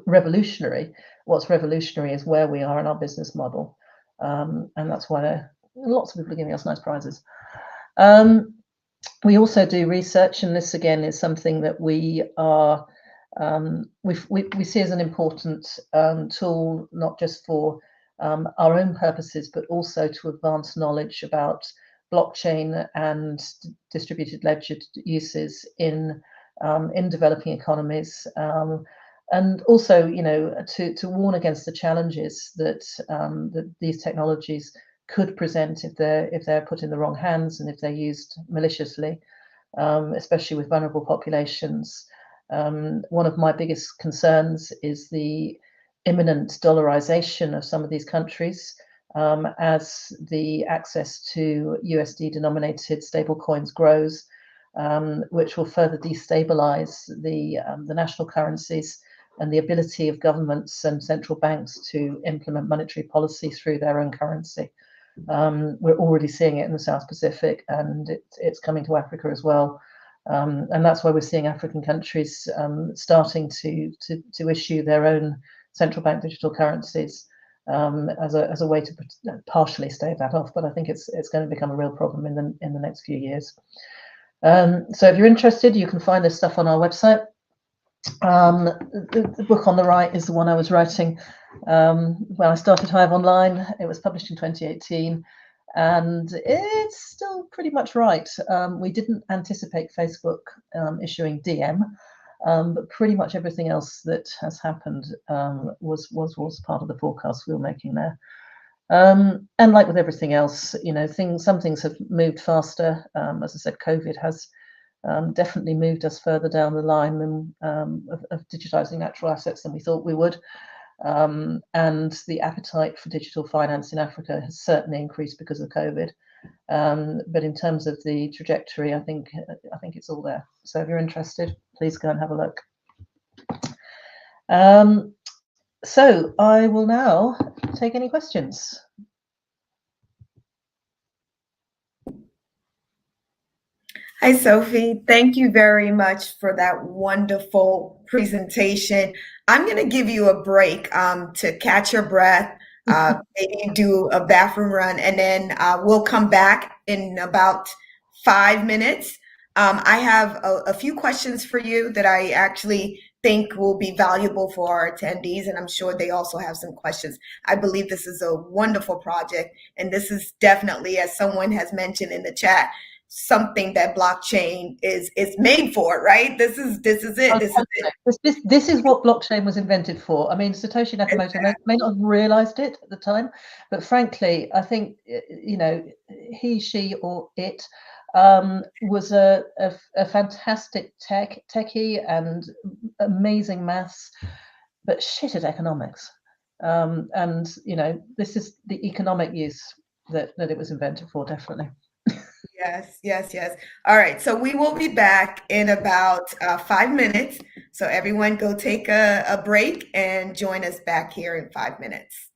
revolutionary. What's revolutionary is where we are in our business model, and that's why lots of people are giving us nice prizes. We also do research, and this again is something that we are we see as an important tool, not just for our own purposes, but also to advance knowledge about blockchain and distributed ledger uses in developing economies, and also to warn against the challenges that that these technologies could present if they're put in the wrong hands and if they're used maliciously, especially with vulnerable populations. One of my biggest concerns is the imminent dollarization of some of these countries, as the access to USD denominated stablecoins grows, which will further destabilize the national currencies and the ability of governments and central banks to implement monetary policy through their own currency. We're already seeing it in the South Pacific, and it's coming to Africa as well. And that's why we're seeing African countries starting to issue their own central bank digital currencies as a way to partially stave that off. But I think it's going to become a real problem in the next few years. So if you're interested, you can find this stuff on our website. The book on the right is the one I was writing when I started Hive Online. It was published in 2018. And it's still pretty much right. We didn't anticipate Facebook issuing DM, but pretty much everything else that has happened was part of the forecast we were making there. And like with everything else, some things have moved faster. As I said, COVID has definitely moved us further down the line than of digitizing natural assets than we thought we would. And the appetite for digital finance in Africa has certainly increased because of COVID. But in terms of the trajectory, I think it's all there. So if you're interested, please go and have a look. So I will now take any questions. Hi, Sophie. Thank you very much for that wonderful presentation. I'm going to give you a break to catch your breath. Maybe do a bathroom run, and then we'll come back in about 5 minutes. I have a few questions for you that I actually think will be valuable for our attendees, and I'm sure they also have some questions. I believe this is a wonderful project, and this is definitely, as someone has mentioned in the chat, something that blockchain is made for, right? This is it. This is it. This is what blockchain was invented for. I mean, Satoshi Nakamoto may not have realized it at the time, but frankly, I think, you know, he, she, or it was a fantastic techie and amazing maths, but shit at economics. And, you know, this is the economic use that it was invented for, definitely. Yes, yes, yes. All right. So we will be back in about 5 minutes. So everyone go take a break and join us back here in 5 minutes.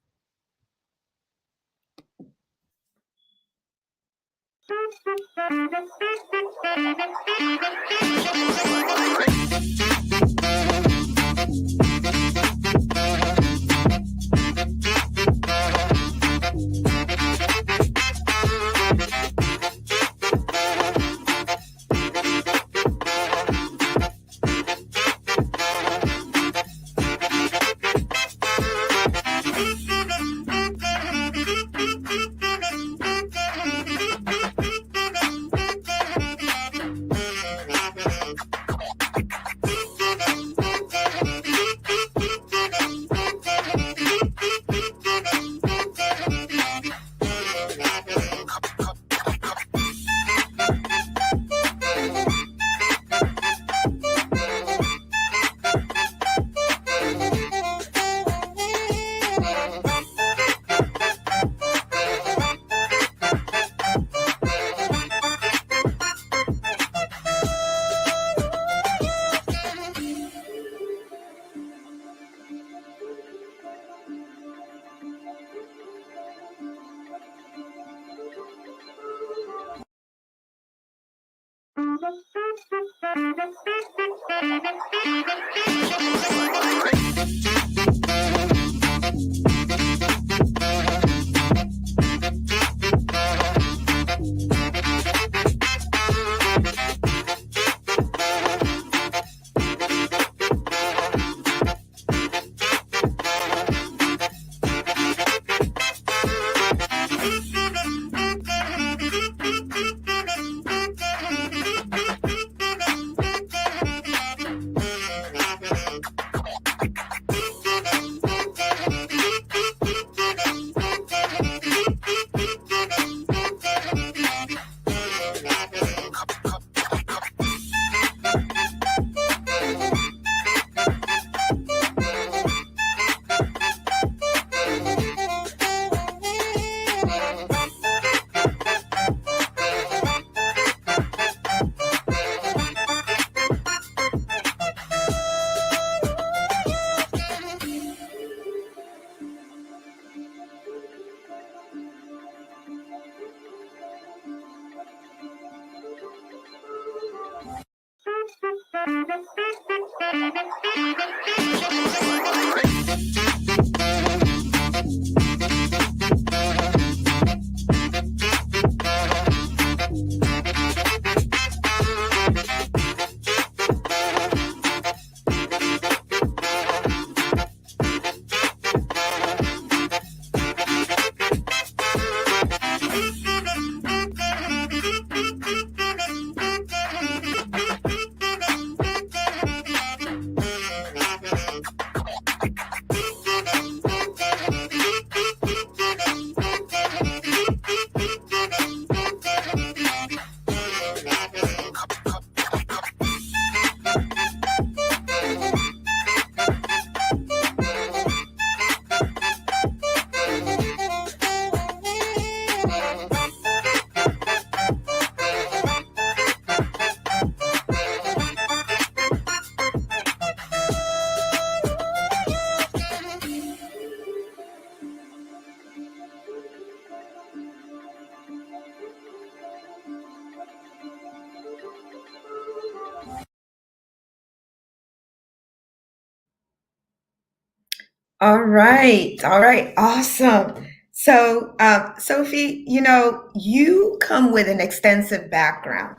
All right. All right. Awesome. So, Sophie, you come with an extensive background.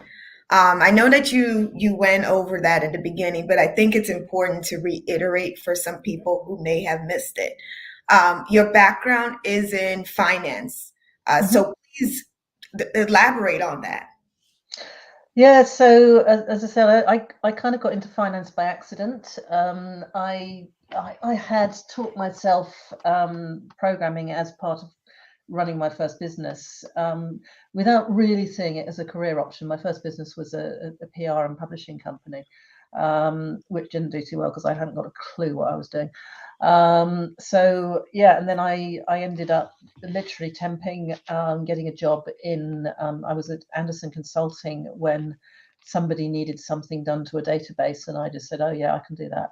I know that you went over that at the beginning, but I think it's important to reiterate for some people who may have missed it. Your background is in finance, Mhm. so please elaborate on that. Yeah, so as I said, I kind of got into finance by accident. I had taught myself programming as part of running my first business without really seeing it as a career option. My first business was a PR and publishing company, which didn't do too well because I hadn't got a clue what I was doing. So yeah, and then I ended up literally temping, getting a job in. I was at Anderson Consulting when somebody needed something done to a database, and I just said, "Oh yeah, I can do that."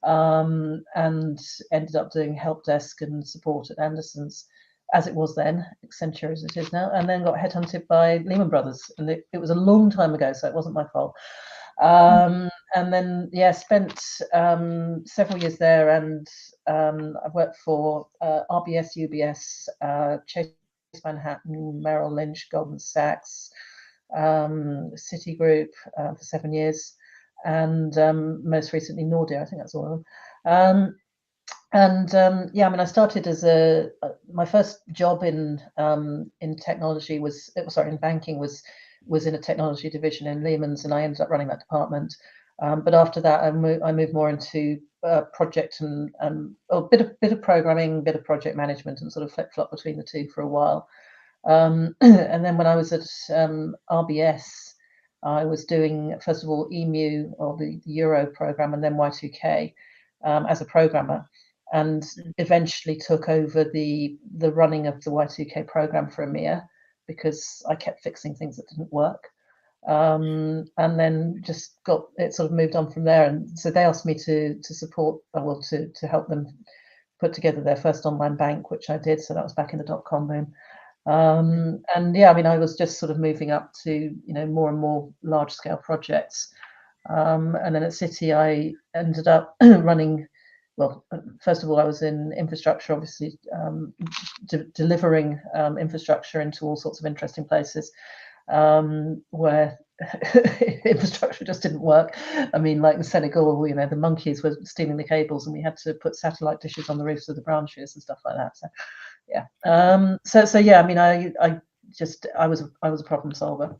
And ended up doing help desk and support at Anderson's, as it was then, Accenture as it is now, and then got headhunted by Lehman Brothers, and it was a long time ago, so it wasn't my fault. And then, yeah, spent several years there, and I've worked for RBS, UBS, Chase Manhattan, Merrill Lynch, Goldman Sachs, Citigroup for 7 years, and most recently Nordea. I think that's all of them. Yeah, I mean, I started as my first job in technology was, sorry, in banking was in a technology division in Lehman's, and I ended up running that department. But after that, I moved more into project and a bit of programming, bit of project management, and sort of flip flop between the two for a while. And then when I was at RBS, I was doing first of all EMU, or the Euro program, and then Y2K as a programmer, and eventually took over the running of the Y2K program for EMEA because I kept fixing things that didn't work. And then just got it sort of moved on from there. And so they asked me to support, well, to help them put together their first online bank, which I did. So that was back in the dot-com boom. And yeah, I mean, I was just sort of moving up to, more and more large scale projects. And then at Citi, I ended up running, well, first of all, I was in infrastructure, obviously, delivering infrastructure into all sorts of interesting places where infrastructure just didn't work. I mean, like in Senegal, the monkeys were stealing the cables, and we had to put satellite dishes on the roofs of the branches and stuff like that. So yeah. So yeah, I mean, I was a problem solver,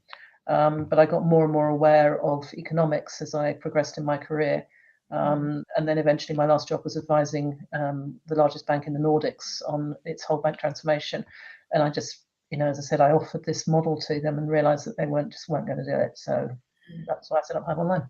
but I got more and more aware of economics as I progressed in my career. And then eventually my last job was advising the largest bank in the Nordics on its whole bank transformation. And I just, as I said, I offered this model to them and realized that they weren't going to do it. So that's why I set up Hive Online.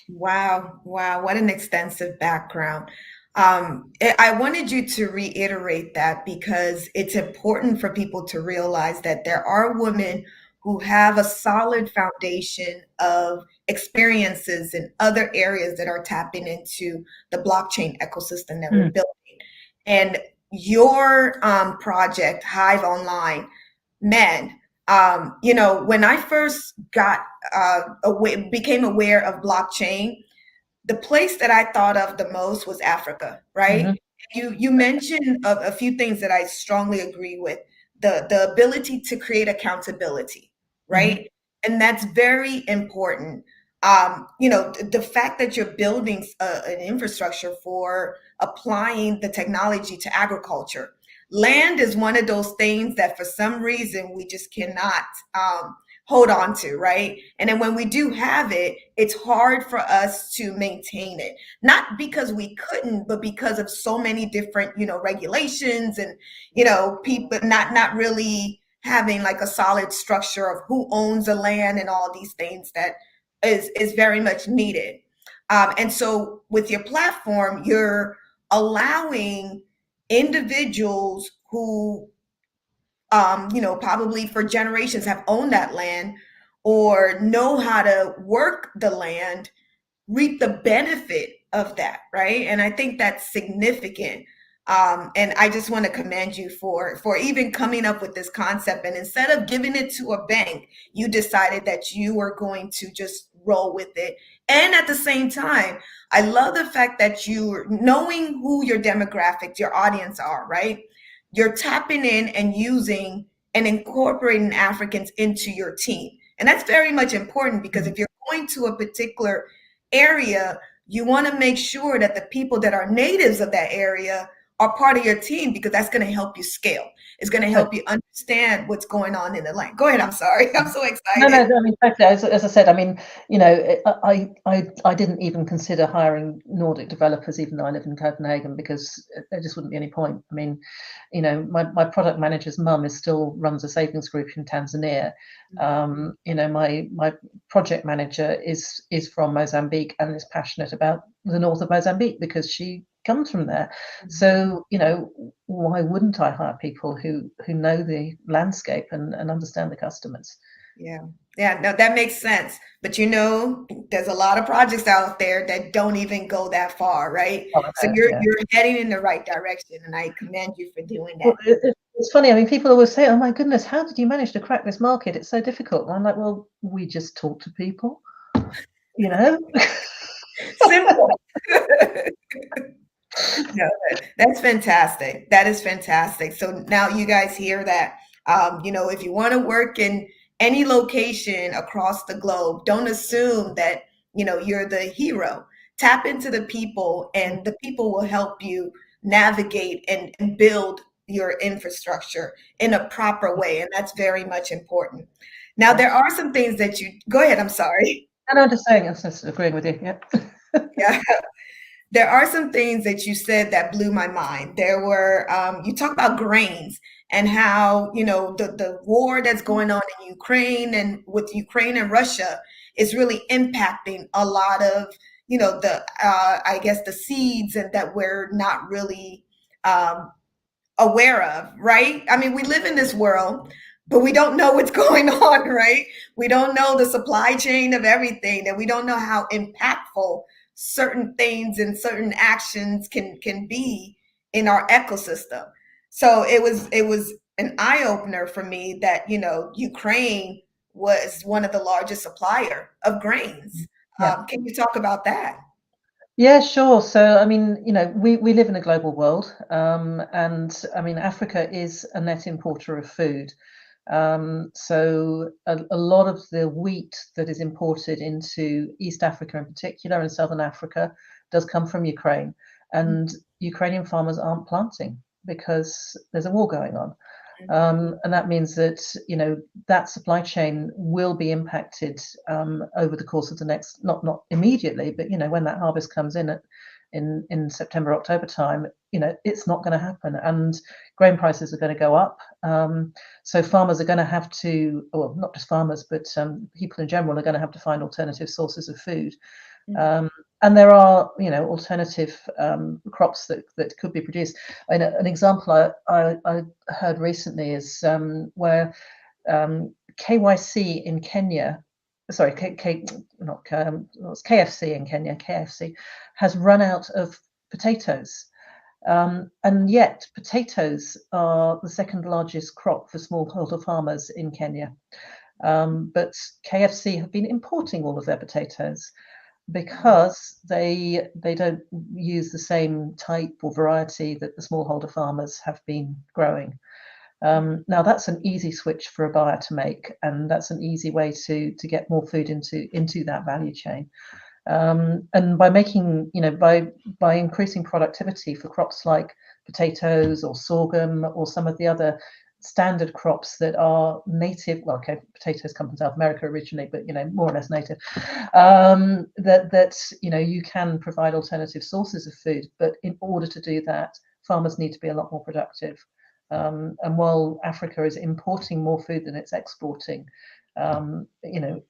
Wow, wow, what an extensive background. I wanted you to reiterate that because it's important for people to realize that there are women who have a solid foundation of experiences in other areas that are tapping into the blockchain ecosystem that we're building. And your project, Hive Online, man, when I first became aware of blockchain, the place that I thought of the most was Africa, right? Mm-hmm. You mentioned a few things that I strongly agree with. The ability to create accountability, Mm-hmm. right? And that's very important. The fact that you're building an infrastructure for applying the technology to agriculture. Land is one of those things that for some reason we just cannot hold on to, right? And then when we do have it, it's hard for us to maintain it. Not because we couldn't, but because of so many different, regulations and, people not really having like a solid structure of who owns the land and all these things that is very much needed. And so with your platform, you're allowing individuals who probably for generations have owned that land or know how to work the land, reap the benefit of that, right? And I think that's significant. And I just want to commend you for even coming up with this concept. And instead of giving it to a bank, you decided that you were going to just roll with it. And at the same time, I love the fact that you're knowing who your demographics, your audience are, right? You're tapping in and using and incorporating Africans into your team. And that's very much important because if you're going to a particular area, you want to make sure that the people that are natives of that area are part of your team, because that's going to help you scale. It's going to help you understand what's going on in the land. Go ahead. I'm sorry. I'm so excited. No, I mean, totally. As I said, I mean, you know, I didn't even consider hiring Nordic developers, even though I live in Copenhagen, because there just wouldn't be any point. I mean, you know, my product manager's mum still runs a savings group in Tanzania. You know, my project manager is from Mozambique and is passionate about the north of Mozambique because she comes from there. So, you know, why wouldn't I hire people who know the landscape and understand the customers? Yeah, no, that makes sense. But you know, there's a lot of projects out there that don't even go that far, right? So you're heading in the right direction, and I commend you for doing that. Well, it's funny. I mean, people always say, "Oh my goodness, how did you manage to crack this market? It's so difficult." And I'm like, "Well, we just talk to people, you know." Simple. No, that's fantastic. That is fantastic. So now you guys hear that. You know, if you want to work in any location across the globe, don't assume that, you know, you're the hero. Tap into the people, and the people will help you navigate and build your infrastructure in a proper way. And that's very much important. Now, there are some things that you go ahead. I'm sorry. And I'm just saying, I'm just agreeing with you. Yeah. Yeah. There are some things that you said that blew my mind. There were, you talked about grains and how, you know, the war that's going on in Ukraine and with Ukraine and Russia is really impacting a lot of, you know, I guess the seeds and that we're not really aware of, right? I mean, we live in this world, but we don't know what's going on, right? We don't know the supply chain of everything, and we don't know how impactful certain things and certain actions can be in our ecosystem. So it was an eye opener for me that, you know, Ukraine was one of the largest supplier of grains. Can you talk about that? Yeah, sure. So, I mean, you know, we live in a global world, and I mean, Africa is a net importer of food. So a lot of the wheat that is imported into East Africa in particular and Southern Africa does come from Ukraine. And Ukrainian farmers aren't planting because there's a war going on. And that means that, you know, that supply chain will be impacted over the course of the next, not immediately, but, you know, when that harvest comes in September, October time, you know, it's not going to happen, and grain prices are going to go up. So farmers are going to have to, well, not just farmers, but people in general are going to have to find alternative sources of food. And there are, you know, alternative crops that could be produced. I mean, an example I heard recently is where KYC in Kenya, sorry, it's KFC in Kenya, KFC has run out of potatoes. And yet potatoes are the second largest crop for smallholder farmers in Kenya. But KFC have been importing all of their potatoes because they don't use the same type or variety that the smallholder farmers have been growing. Now that's an easy switch for a buyer to make, and that's an easy way to get more food into that value chain. And by making, you know, by increasing productivity for crops like potatoes or sorghum or some of the other standard crops that are native, well, okay, potatoes come from South America originally, but, you know, more or less native, that you know, you can provide alternative sources of food, but in order to do that, farmers need to be a lot more productive. And while Africa is importing more food than it's exporting, you know,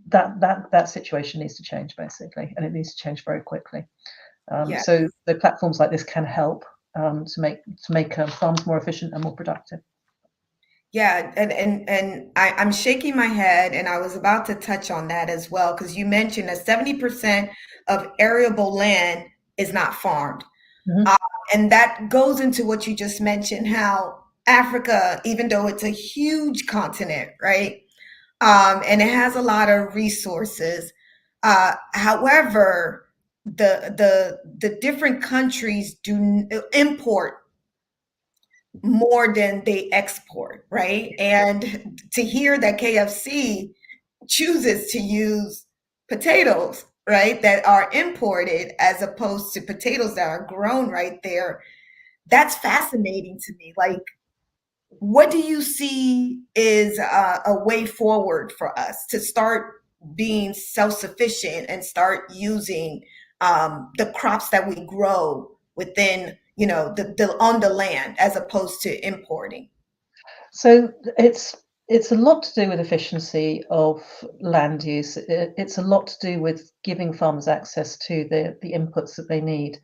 that situation needs to change basically, and it needs to change very quickly. So the platforms like this can help to make farms more efficient and more productive. Yeah, and I'm shaking my head, and I was about to touch on that as well, because you mentioned that 70% of arable land is not farmed. And that goes into what you just mentioned, how Africa, even though it's a huge continent, right? And it has a lot of resources, However, the different countries do import more than they export, right? And to hear that KFC chooses to use potatoes, right, that are imported as opposed to potatoes that are grown right there, that's fascinating to me. Like, what do you see is a way forward for us to start being self-sufficient and start using the crops that we grow within, the on the land as opposed to importing? So it's a lot to do with efficiency of land use. It's a lot to do with giving farmers access to the inputs that they need.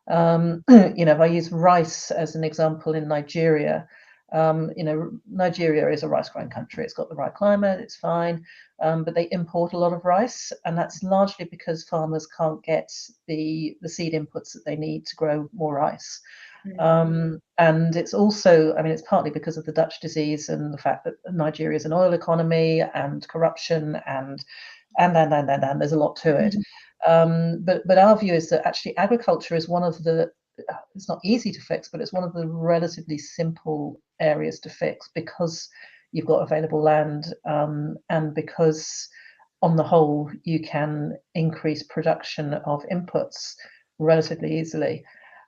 If I use rice as an example in Nigeria, Nigeria is a rice growing country. It's got the right climate, it's fine, but they import a lot of rice, and that's largely because farmers can't get the seed inputs that they need to grow more rice. And it's also, I mean, it's partly because of the Dutch disease and the fact that Nigeria is an oil economy and corruption and there's a lot to it. But our view is that actually agriculture is one of the, it's not easy to fix, but it's one of the relatively simple areas to fix because you've got available land, and because on the whole you can increase production of inputs relatively easily.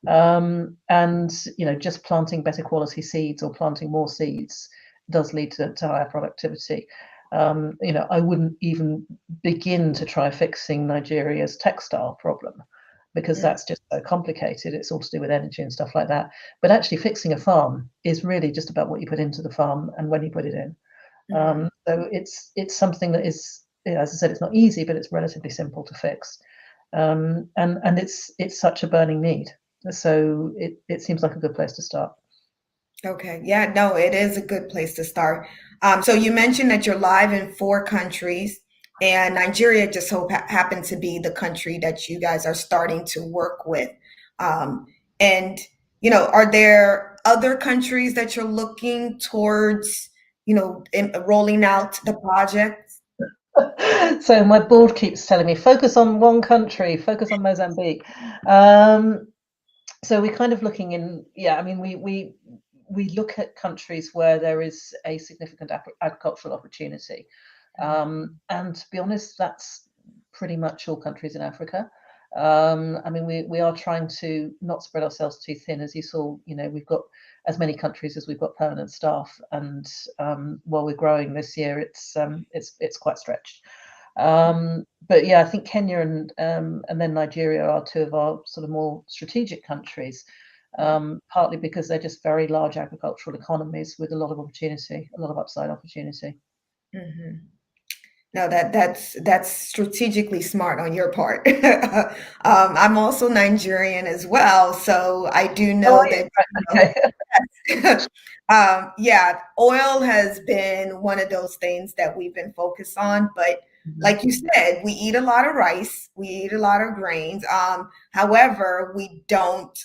And just planting better quality seeds or planting more seeds does lead to higher productivity. I wouldn't even begin to try fixing Nigeria's textile problem because that's just so complicated. It's all to do with energy and stuff like that. But actually fixing a farm is really just about what you put into the farm and when you put it in. So it's something that is, as I said, it's not easy, but it's relatively simple to fix. And it's such a burning need. So it seems like a good place to start. Okay. Yeah, no, it is a good place to start. So you mentioned that you're live in 4 countries, and Nigeria just happened to be the country that you guys are starting to work with. And, are there other countries that you're looking towards, rolling out the projects? So my board keeps telling me, focus on one country, focus on Mozambique. So we're kind of looking in, I mean, we look at countries where there is a significant agricultural opportunity. And to be honest, that's pretty much all countries in Africa. I mean, we are trying to not spread ourselves too thin. As you saw, we've got as many countries as we've got permanent staff, and while we're growing this year, it's quite stretched. But I think Kenya and then Nigeria are two of our sort of more strategic countries, partly because they're just very large agricultural economies with a lot of opportunity, a lot of upside opportunity. Mm-hmm. No, that's strategically smart on your part. I'm also Nigerian as well, so I do know that, Okay. oil has been one of those things that we've been focused on. But like you said, we eat a lot of rice, we eat a lot of grains. However, we don't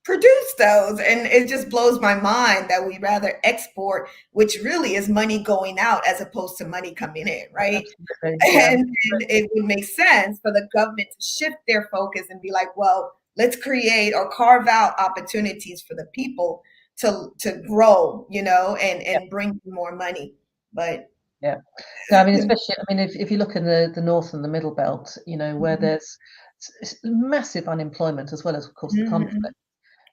produce those. And it just blows my mind that we rather export, which really is money going out as opposed to money coming in, right? And it would make sense for the government to shift their focus and be like, well, let's create or carve out opportunities for the people to grow, and bring more money. But no, I mean, especially, I mean, if you look in the north and the middle belt, where there's massive unemployment as well as, of course, the conflict.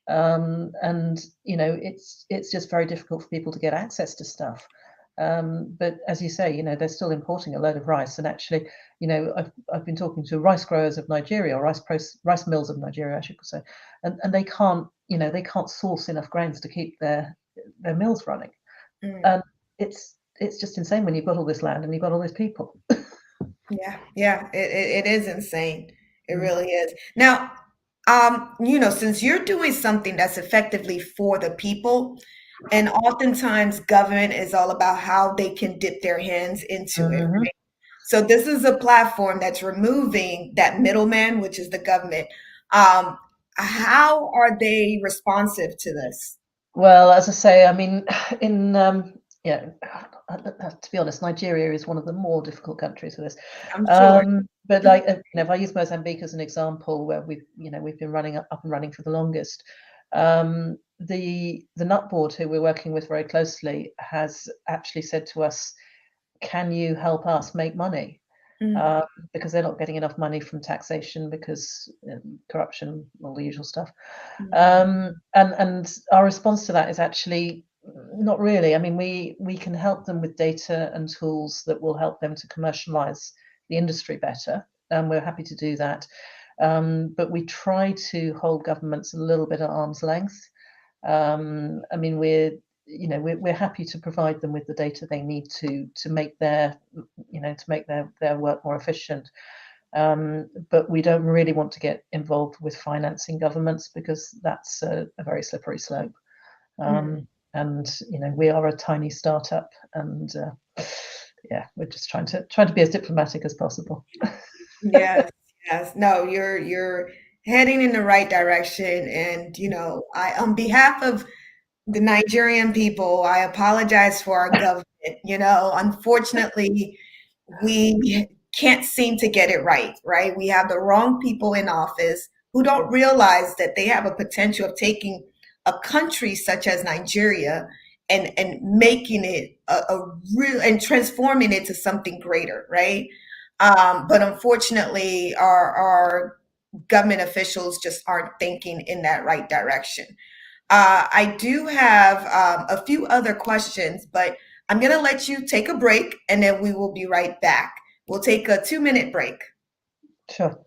And it's just very difficult for people to get access to stuff. But as you say, they're still importing a load of rice. And actually, I've been talking to rice growers of Nigeria, or rice mills of Nigeria, I should say, and they can't source enough grains to keep their mills running. And it's just insane when you've got all this land and you've got all these people. Yeah, it is insane. It really is. Now, since you're doing something that's effectively for the people, and oftentimes government is all about how they can dip their hands into it, right? So this is a platform that's removing that middleman, which is the government. How are they responsive to this? Well, as I say, I mean, in yeah, to be honest, Nigeria is one of the more difficult countries for this. I'm sure. But like, if I use Mozambique as an example, where we've been running up and running for the longest, the nut board who we're working with very closely has actually said to us, "Can you help us make money?" Because they're not getting enough money from taxation because corruption, all the usual stuff. And our response to that is actually not really. I mean, we can help them with data and tools that will help them to commercialize the industry better, and we're happy to do that. But we try to hold governments a little bit at arm's length. I mean, we're happy to provide them with the data they need to make their work more efficient. But we don't really want to get involved with financing governments because that's a very slippery slope. And we are a tiny startup, and we're just trying to be as diplomatic as possible. Yes, yes. No, you're heading in the right direction. And on behalf of the Nigerian people, I apologize for our government. Unfortunately, we can't seem to get it right, right? We have the wrong people in office who don't realize that they have a potential of taking a country such as Nigeria and making it a real and transforming it to something greater, right? But unfortunately, our government officials just aren't thinking in that right direction. I do have a few other questions, but I'm going to let you take a break and then we will be right back. We'll take a 2-minute break. Sure.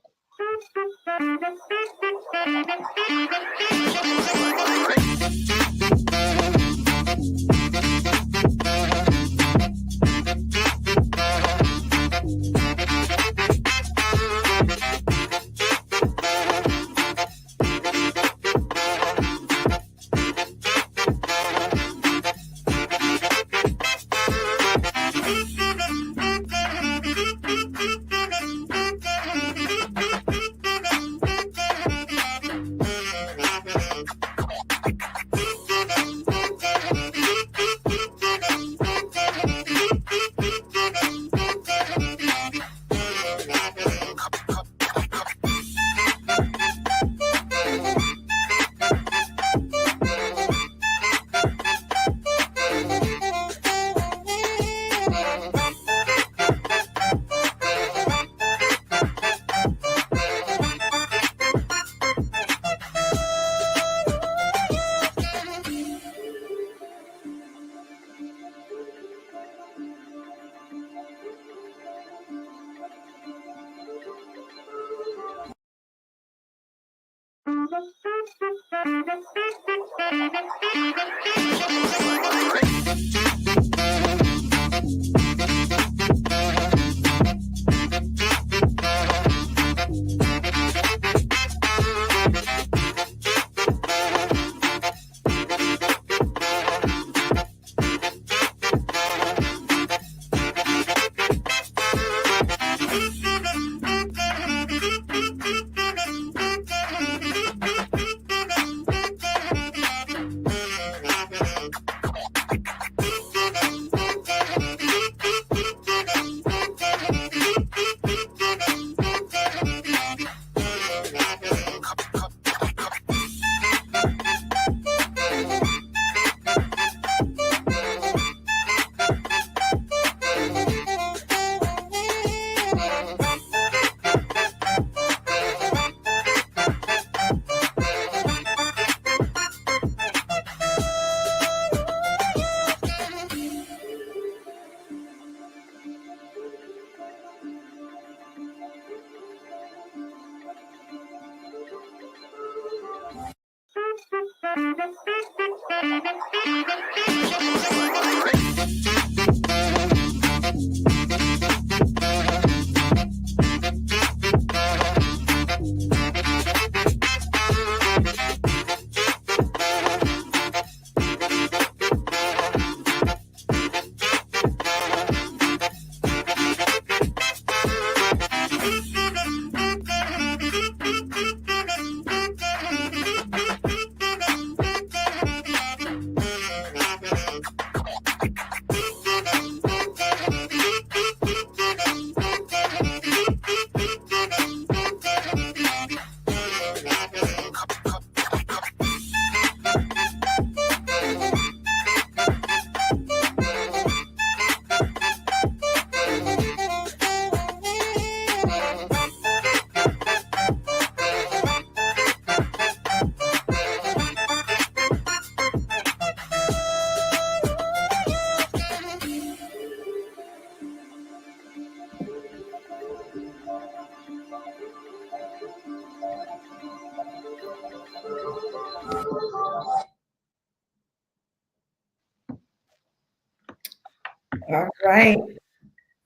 All right.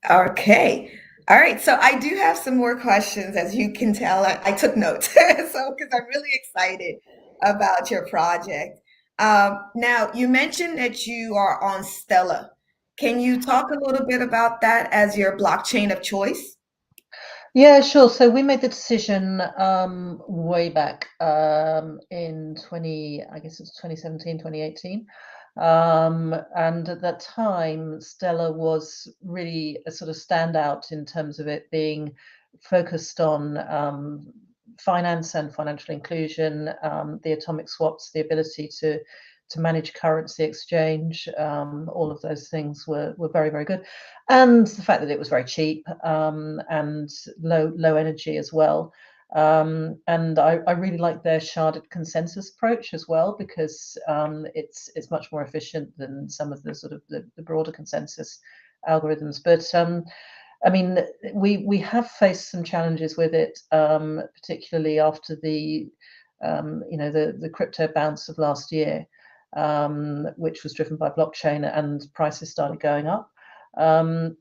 Okay. All right. So I do have some more questions. As you can tell, I took notes. So, because I'm really excited about your project. Now, you mentioned that you are on Stella. Can you talk a little bit about that as your blockchain of choice? Yeah, sure. So we made the decision way back in 20, I guess it's 2017, 2018. And at that time, Stella was really a sort of standout in terms of it being focused on finance and financial inclusion, the atomic swaps, the ability to manage currency exchange, all of those things were very, very good. And the fact that it was very cheap and low energy as well. And I really like their sharded consensus approach as well, because it's much more efficient than some of the sort of the broader consensus algorithms. But I mean, we have faced some challenges with it, particularly after the the crypto bounce of last year, which was driven by blockchain, and prices started going up.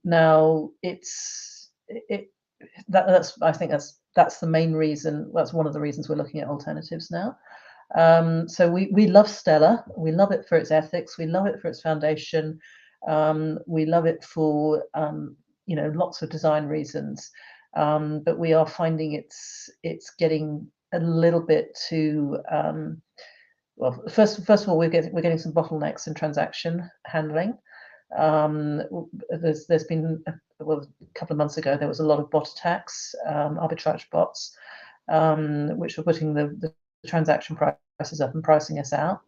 Now that's I think that's the main reason. That's one of the reasons we're looking at alternatives now. So we love Stella. We love it for its ethics. We love it for its foundation. We love it for lots of design reasons. But we are finding it's getting a little bit too well. First of all, we're getting some bottlenecks in transaction handling. Um, there's been well, a couple of months ago there was a lot of bot attacks, arbitrage bots, which were putting the transaction prices up and pricing us out.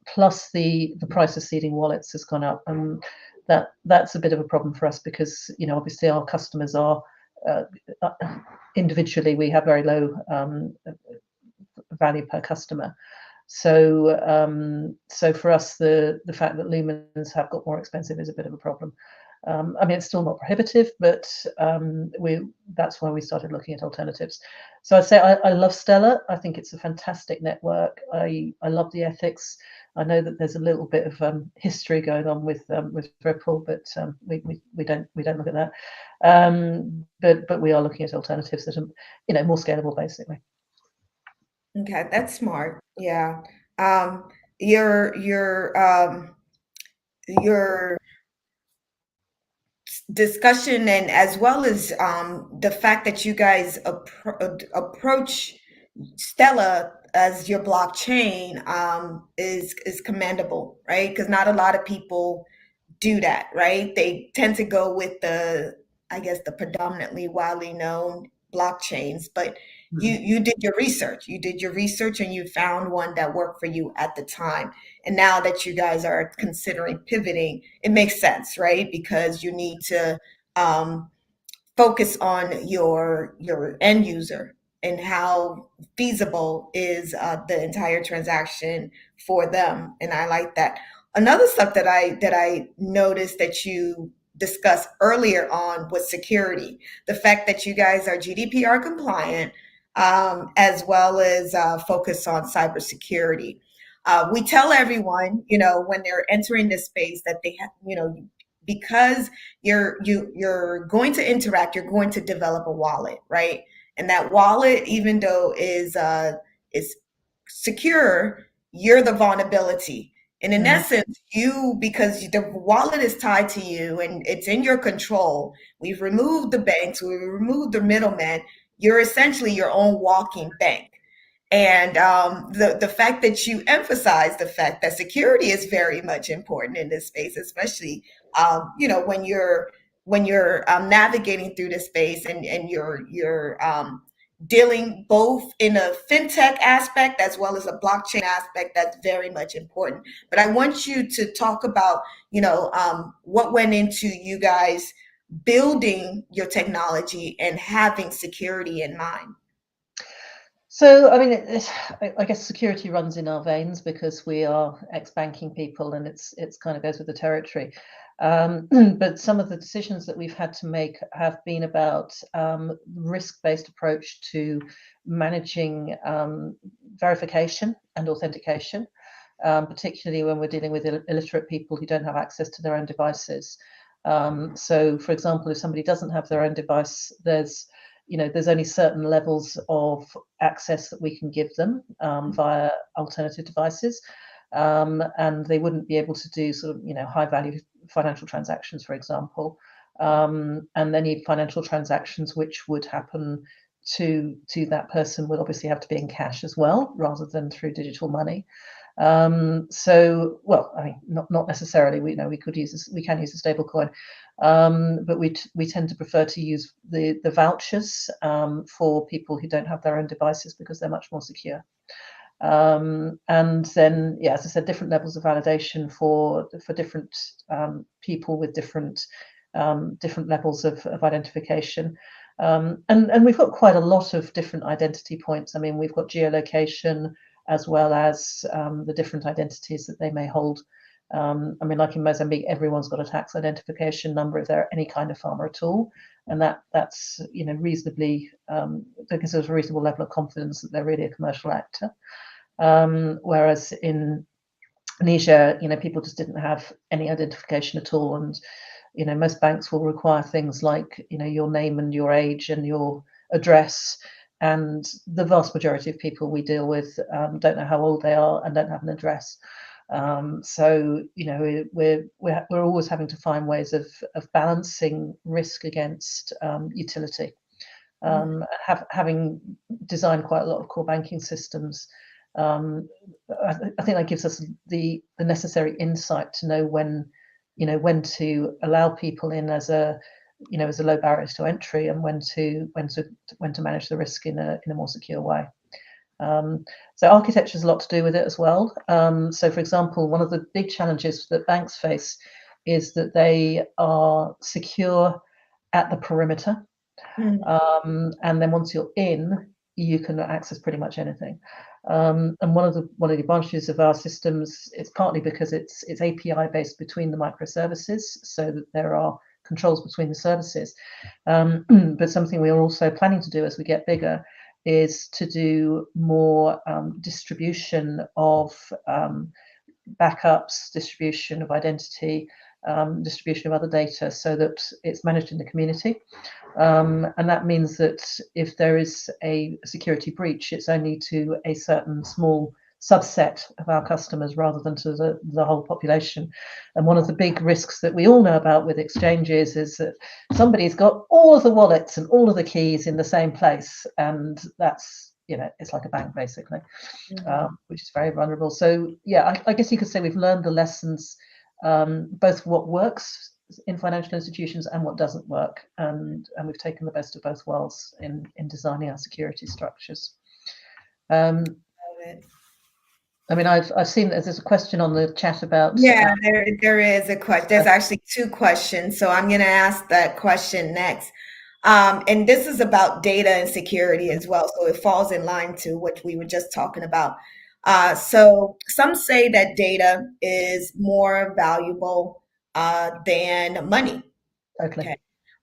Plus the price of seeding wallets has gone up, and that's a bit of a problem for us because obviously our customers are uh, individually we have very low value per customer. So for us, the fact that lumens have got more expensive is a bit of a problem. I mean, it's still not prohibitive, but that's why we started looking at alternatives. So I'd say I love Stella. I think it's a fantastic network. I love the ethics. I know that there's a little bit of history going on with Ripple, but we don't look at that. But we are looking at alternatives that are more scalable, basically. Okay, that's smart. Yeah. Um, your your um, your discussion, and as well as the fact that you guys approach Stella as your blockchain is commendable, right? Because not a lot of people do that, right? They tend to go with I guess, the predominantly widely known blockchains, but you did your research. You did your research and you found one that worked for you at the time. And now that you guys are considering pivoting, it makes sense, right? Because you need to um, focus on your end user and how feasible is the entire transaction for them. And I like that. Another stuff that I noticed that you discussed earlier on was security. The fact that you guys are GDPR compliant, as well as focus on cybersecurity. We tell everyone, when they're entering this space, that they have, because you're going to interact, you're going to develop a wallet, right? And that wallet, even though is secure, you're the vulnerability. And in Mm. essence, because the wallet is tied to you and it's in your control, we've removed the banks, we've removed the middleman. You're essentially your own walking bank. And the fact that you emphasize the fact that security is very much important in this space, especially when you're navigating through this space, and you're dealing both in a fintech aspect as well as a blockchain aspect, that's very much important. But I want you to talk about what went into you guys building your technology and having security in mind. So, I mean, I guess security runs in our veins because we are ex-banking people, and it's kind of goes with the territory. But some of the decisions that we've had to make have been about risk-based approach to managing verification and authentication. particularly when we're dealing with illiterate people who don't have access to their own devices. So, for example, if somebody doesn't have their own device, there's only certain levels of access that we can give them via alternative devices, and they wouldn't be able to do sort of high value financial transactions, for example, and any financial transactions which would happen to that person would obviously have to be in cash as well, rather than through digital money. So, well, I mean, not necessarily. We can use a stable coin, but we tend to prefer to use the vouchers for people who don't have their own devices because they're much more secure. And then, yeah, as I said, different levels of validation for different people with different levels of identification. And we've got quite a lot of different identity points. I mean, we've got geolocation as well as the different identities that they may hold. I mean, like in Mozambique, everyone's got a tax identification number if they're any kind of farmer at all, and that's reasonably that gives us a reasonable level of confidence that they're really a commercial actor. Whereas in Niger, people just didn't have any identification at all, and most banks will require things like your name and your age and your address. And the vast majority of people we deal with don't know how old they are and don't have an address. So we're always having to find ways of balancing risk against utility. Having designed quite a lot of core banking systems, I think that gives us the necessary insight to know when to allow people in as a low barriers to entry, and when to manage the risk in a more secure way. So architecture has a lot to do with it as well. So, for example, one of the big challenges that banks face is that they are secure at the perimeter, and then once you're in, you can access pretty much anything. And one of the advantages of our systems is partly because it's API based between the microservices, so that there are controls between the services. But something we are also planning to do as we get bigger is to do more distribution of backups, distribution of identity, distribution of other data, so that it's managed in the community. And that means that if there is a security breach, it's only to a certain small subset of our customers rather than to the whole population. And one of the big risks that we all know about with exchanges is that somebody's got all of the wallets and all of the keys in the same place, and that's it's like a bank basically, which is very vulnerable. So yeah, I guess you could say we've learned the lessons, both what works in financial institutions and what doesn't work, and we've taken the best of both worlds in designing our security structures. I mean, I've seen there's a question on the chat about. Yeah, there is a question. There's actually two questions, so I'm going to ask that question next. And this is about data and security as well, so it falls in line to what we were just talking about. So some say that data is more valuable than money. Okay.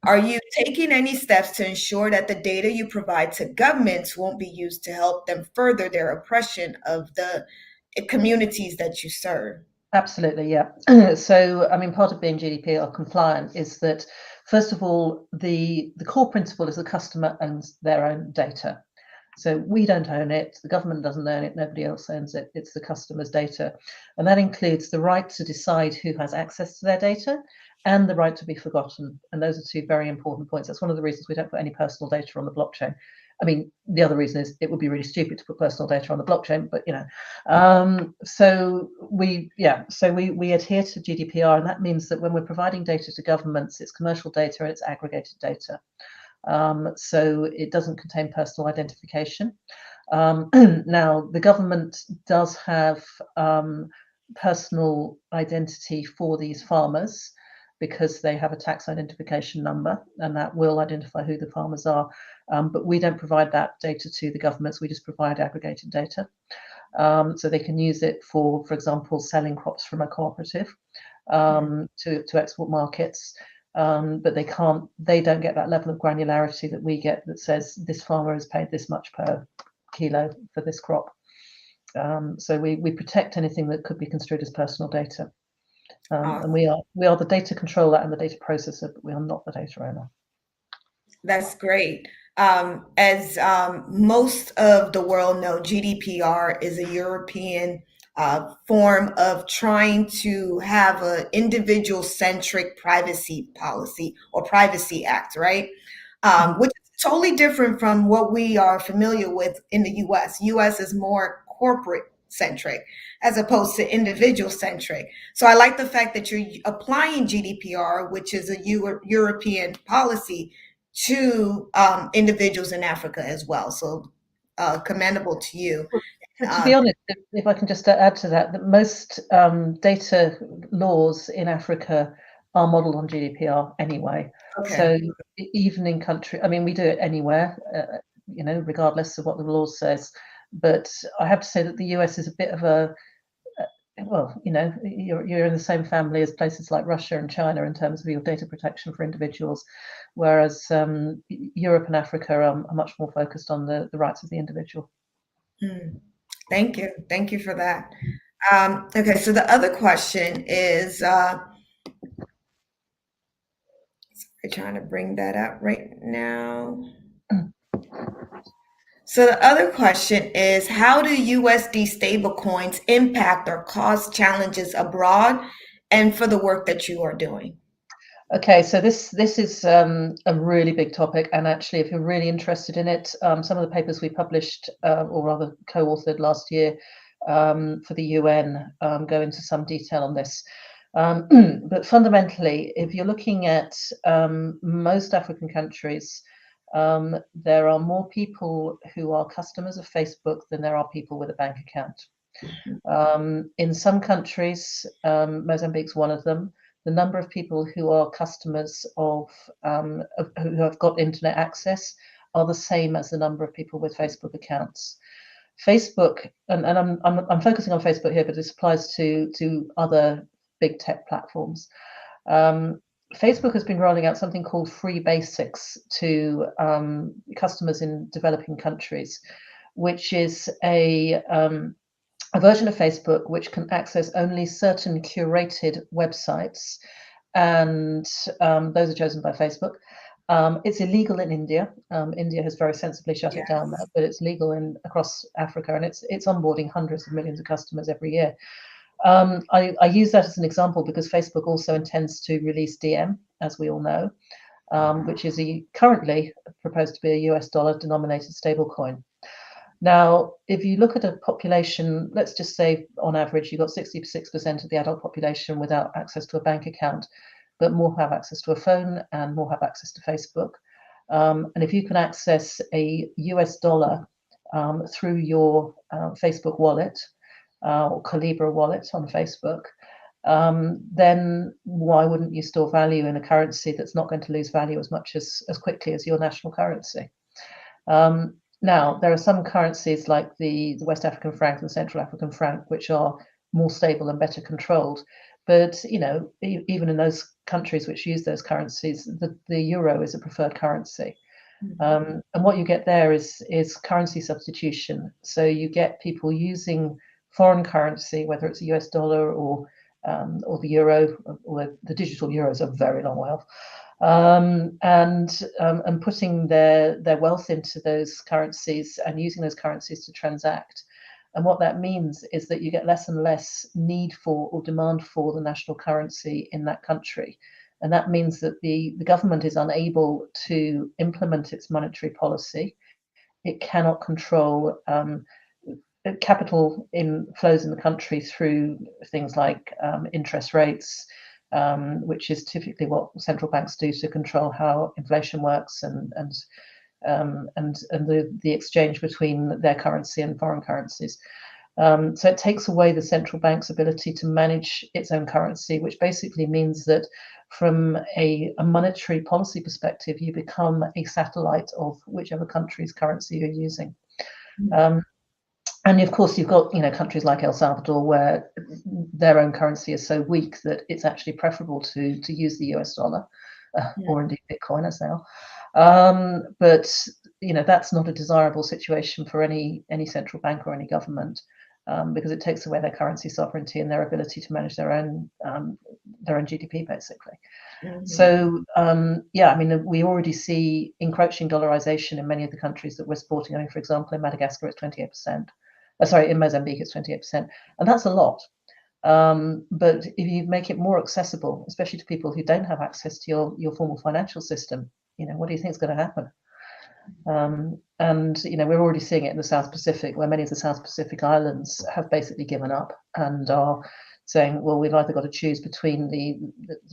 Are you taking any steps to ensure that the data you provide to governments won't be used to help them further their oppression of the communities that you serve? Absolutely, yeah. So, I mean, part of being GDPR compliant is that, first of all, the core principle is the customer owns their own data. So we don't own it, the government doesn't own it, nobody else owns it, it's the customer's data. And that includes the right to decide who has access to their data and the right to be forgotten. And those are two very important points. That's one of the reasons we don't put any personal data on the blockchain. I mean, the other reason is it would be really stupid to put personal data on the blockchain, but so we adhere to GDPR, and that means that when we're providing data to governments, it's commercial data and it's aggregated data. So it doesn't contain personal identification. Now, the government does have personal identity for these farmers because they have a tax identification number, and that will identify who the farmers are. But we don't provide that data to the governments, we just provide aggregated data. So they can use it for example, selling crops from a cooperative to export markets. But they don't get that level of granularity that we get that says this farmer has paid this much per kilo for this crop. So we protect anything that could be construed as personal data. And we are the data controller and the data processor, but we are not the data owner. That's great. As most of the world know, GDPR is a European form of trying to have an individual-centric privacy policy or privacy act, right? Which is totally different from what we are familiar with in the US. US is more corporate centric as opposed to individual centric. So I like the fact that you're applying GDPR, which is a European policy, to individuals in Africa as well. So commendable to you. But to be honest, if I can just add to that, that most data laws in Africa are modeled on GDPR anyway. Okay. So even in country, I mean, we do it anywhere, regardless of what the law says. But I have to say that the US is a bit of a, well, you're in the same family as places like Russia and China in terms of your data protection for individuals, whereas Europe and Africa are much more focused on the rights of the individual. Thank you. Thank you for that. Okay, so the other question is, sorry, trying to bring that up right now. So the other question is, how do USD stablecoins impact or cause challenges abroad and for the work that you are doing? Okay, so this is a really big topic, and actually, if you're really interested in it, some of the papers we published, or rather co-authored last year for the UN, go into some detail on this. But fundamentally, if you're looking at most African countries, there are more people who are customers of Facebook than there are people with a bank account. In some countries, Mozambique's one of them, the number of people who are customers of who have got internet access are the same as the number of people with Facebook accounts. Facebook, and I'm focusing on Facebook here, but this applies to other big tech platforms. Facebook has been rolling out something called free basics to customers in developing countries, which is a version of Facebook which can access only certain curated websites, and those are chosen by Facebook. It's illegal in India. India has very sensibly shut it down now, but it's legal across Africa, and it's onboarding hundreds of millions of customers every year. I use that as an example because Facebook also intends to release DM, as we all know, which is currently proposed to be a US dollar denominated stablecoin. Now, if you look at a population, let's just say on average, you've got 66% of the adult population without access to a bank account, but more have access to a phone and more have access to Facebook. And if you can access a US dollar through your Facebook wallet or Calibra wallet on Facebook, then why wouldn't you store value in a currency that's not going to lose value as much as quickly as your national currency? Now, there are some currencies like the West African franc and the Central African franc, which are more stable and better controlled. But, even in those countries which use those currencies, the euro is a preferred currency. And what you get there is currency substitution. So you get people using foreign currency, whether it's a US dollar or the euro, or the digital euros are a very long way off. And putting their wealth into those currencies and using those currencies to transact. And what that means is that you get less and less need for or demand for the national currency in that country. And that means that the government is unable to implement its monetary policy. It cannot control capital inflows in the country through things like interest rates, which is typically what central banks do to control how inflation works and the exchange between their currency and foreign currencies. So it takes away the central bank's ability to manage its own currency, which basically means that from a monetary policy perspective, you become a satellite of whichever country's currency you're using. And of course, you've got countries like El Salvador where their own currency is so weak that it's actually preferable to use the US dollar or indeed Bitcoin as now. But that's not a desirable situation for any central bank or any government. because it takes away their currency sovereignty and their ability to manage their own GDP, basically. Mhm. So yeah, I mean, we already see encroaching dollarization in many of the countries that we're supporting. I mean, for example, in Madagascar, it's 28%. Sorry, in Mozambique, it's 28%, and that's a lot. But if you make it more accessible, especially to people who don't have access to your formal financial system, what do you think is going to happen? And we're already seeing it in the South Pacific, where many of the South Pacific islands have basically given up and are saying, well, we've either got to choose between the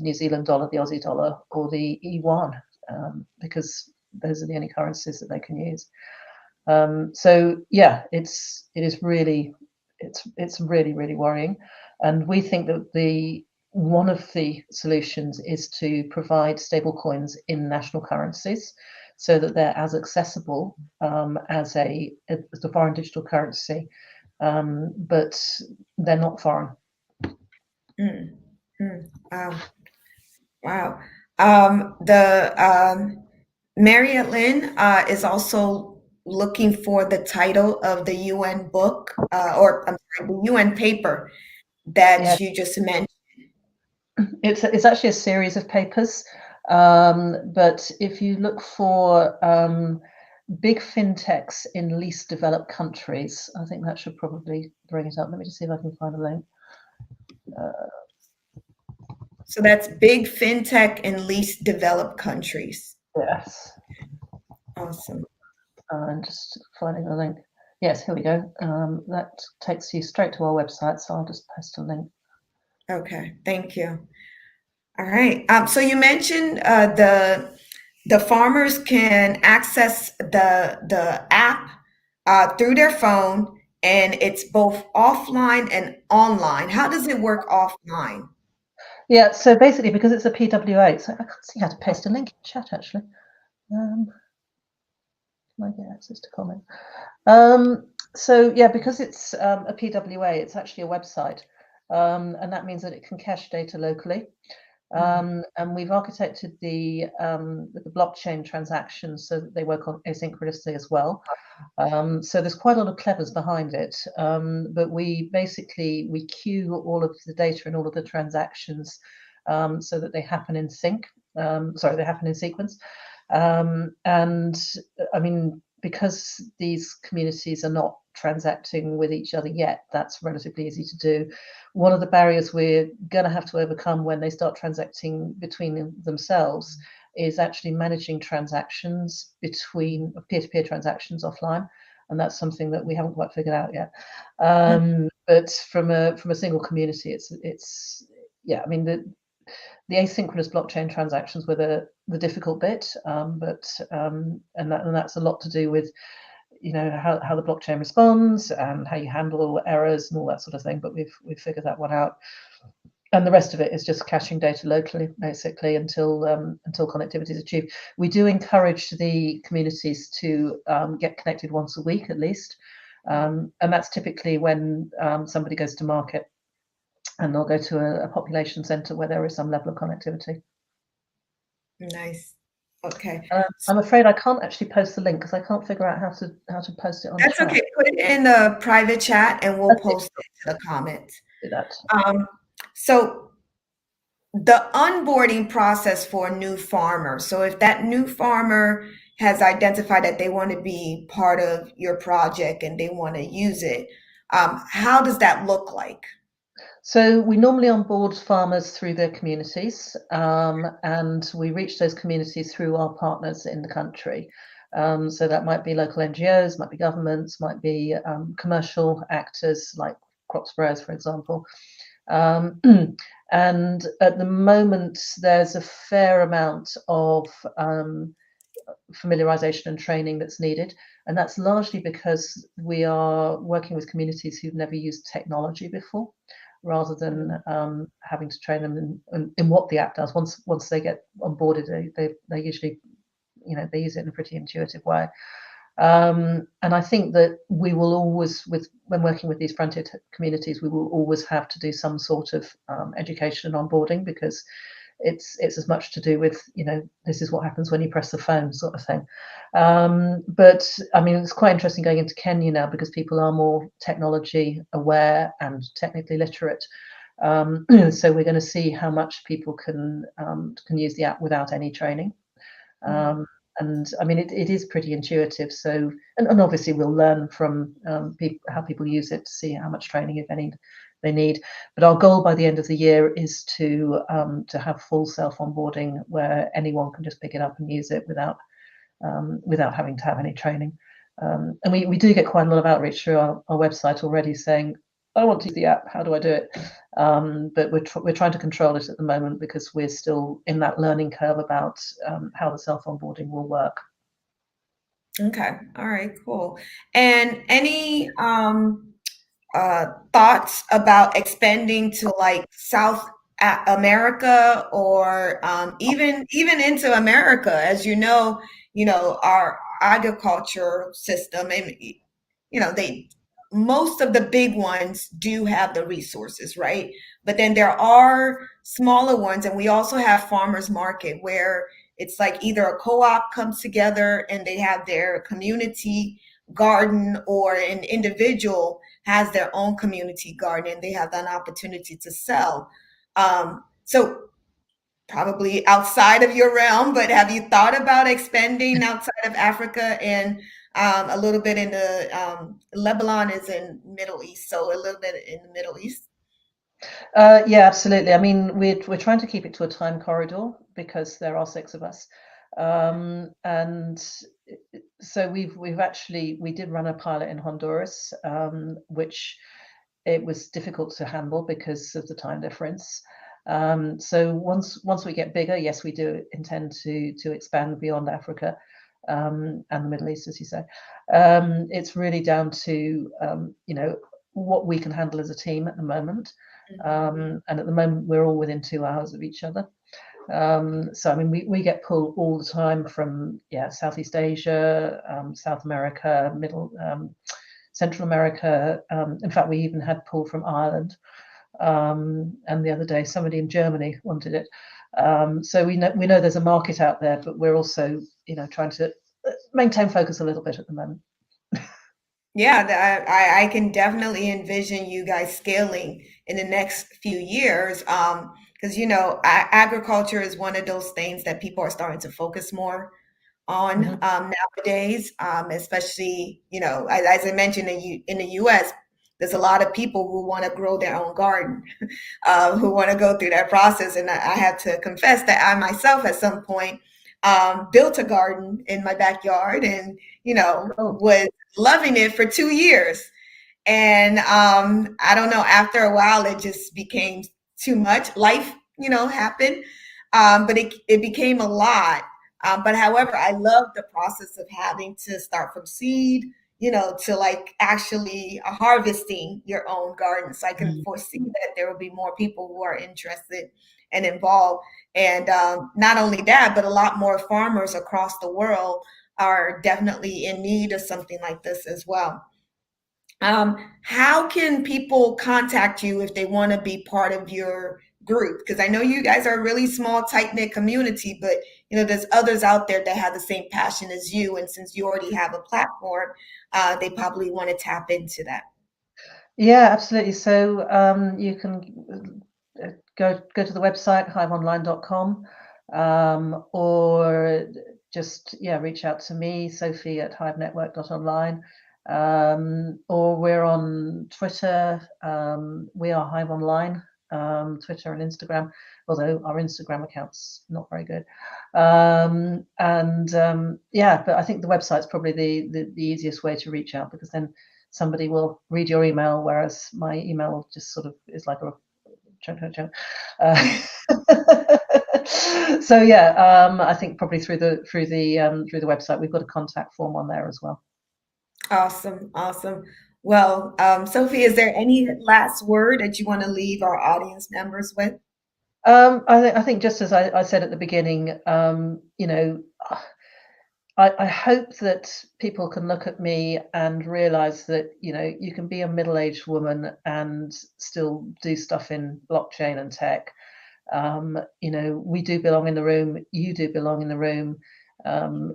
New Zealand dollar, the Aussie dollar, or the yuan, because those are the only currencies that they can use. So yeah, it's really worrying, and we think that one of the solutions is to provide stable coins in national currencies, so that they're as accessible as a foreign digital currency, but they're not foreign. Wow. Marriott Lynn is also looking for the title of the UN book, or I'm sorry, the UN paper that you just mentioned. It's actually a series of papers, but if you look for big fintechs in least developed countries, I think that should probably bring it up. Let me just see if I can find a link. So that's big fintech in least developed countries. Yes. Awesome. I'm just finding the link. Yes, here we go. That takes you straight to our website, so I'll just post a link. Okay, thank you. All right. So you mentioned the farmers can access the app through their phone, and it's both offline and online. How does it work offline? Yeah, so basically, because it's a PWA, so I can't see how to paste a link in chat actually. Can I get access to comment? So yeah, because it's a PWA, it's actually a website, and that means that it can cache data locally. And we've architected the blockchain transactions so that they work on asynchronously as well. So there's quite a lot of clevers behind it, but we queue all of the data and all of the transactions so that they happen in sync. They happen in sequence. And I mean, because these communities are not transacting with each other yet, that's relatively easy to do. One of the barriers we're going to have to overcome when they start transacting between themselves is actually managing transactions between peer-to-peer transactions offline, and that's something that we haven't quite figured out yet. But from a single community, it's yeah. I mean, the asynchronous blockchain transactions were the difficult bit, and that's a lot to do with how the blockchain responds and how you handle errors and all that sort of thing. But we've figured that one out. And the rest of it is just caching data locally, basically, until connectivity is achieved. We do encourage the communities to get connected once a week at least, and that's typically when somebody goes to market, and they'll go to a population centre where there is some level of connectivity. Nice. Okay. I'm afraid I can't actually post the link because I can't figure out how to post it on That's chat. okay. Put it in the private chat, and we'll post it to the comments. Do that. So the onboarding process for a new farmer. So if that new farmer has identified that they want to be part of your project and they want to use it, how does that look like? So we normally onboard farmers through their communities, and we reach those communities through our partners in the country. So that might be local NGOs, might be governments, might be commercial actors like crop sprayers, for example. And at the moment, there's a fair amount of familiarization and training that's needed. And that's largely because we are working with communities who've never used technology before, rather than having to train them in what the app does. Once they get onboarded, they usually, they use it in a pretty intuitive way. And I think that we will always, when working with these frontier communities, we will always have to do some sort of education and onboarding, because it's as much to do with, this is what happens when you press the phone sort of thing. But I mean, it's quite interesting going into Kenya now because people are more technology aware and technically literate. So we're going to see how much people can use the app without any training. Mhm. And I mean, it is pretty intuitive. So, and obviously we'll learn from how people use it to see how much training, if any, they need. But our goal by the end of the year is to have full self onboarding where anyone can just pick it up and use it without having to have any training. And we do get quite a lot of outreach through our website already saying, I want to use the app, how do I do it? But we're trying to control it at the moment because we're still in that learning curve about how the self onboarding will work. Okay. All right, cool. And any thoughts about expanding to like South America or even into America? As you know our agriculture system, and they most of the big ones do have the resources, right? But then there are smaller ones, and we also have farmers market where it's like either a co-op comes together and they have their community garden, or an individual has their own community garden and they have an opportunity to sell. So probably outside of your realm, but have you thought about expanding outside of Africa and a little bit in the Lebanon is in Middle East, so a little bit in the Middle East? Yeah, absolutely. I mean, we're trying to keep it to a time corridor because there are 6 of us. And so we did run a pilot in Honduras, which it was difficult to handle because of the time difference. So once we get bigger, yes, we do intend to expand beyond Africa and the Middle East, as you say. It's really down to what we can handle as a team at the moment. And at the moment, we're all within 2 hours of each other. So I mean, we get pull all the time from Southeast Asia, South America, Central America. In fact, we even had pull from Ireland. And the other day, somebody in Germany wanted it. So we know there's a market out there, but we're also trying to maintain focus a little bit at the moment. Yeah, I can definitely envision you guys scaling in the next few years. Because agriculture is one of those things that people are starting to focus more on Mm-hmm. nowadays, especially, as I mentioned, in the US, there's a lot of people who want to grow their own garden, who want to go through that process. And I have to confess that I myself, at some point, built a garden in my backyard and, Oh. was loving it for 2 years. And I don't know, after a while, it just became too much. Life, happened, but it became a lot. But however, I love the process of having to start from seed, to like actually harvesting your own garden. So I can Mm. foresee that there will be more people who are interested and involved. And not only that, but a lot more farmers across the world are definitely in need of something like this as well. How can people contact you if they want to be part of your group? Because I know you guys are a really small, tight knit community, but there's others out there that have the same passion as you, and since you already have a platform, they probably want to tap into that. Yeah, absolutely. So you can go to the website hiveonline.com, or just reach out to me, Sophie at hivenetwork.online, or we're on Twitter. We are Hive Online, Twitter and Instagram, although our Instagram account's not very good. But I think the website's probably the easiest way to reach out, because then somebody will read your email, whereas my email just sort of is like a chunk. So I think probably through the website we've got a contact form on there as well. Awesome, awesome. Well, Sophie, is there any last word that you want to leave our audience members with? I think just as I said at the beginning, I hope that people can look at me and realize that you can be a middle-aged woman and still do stuff in blockchain and tech. You know, we do belong in the room. You do belong in the room.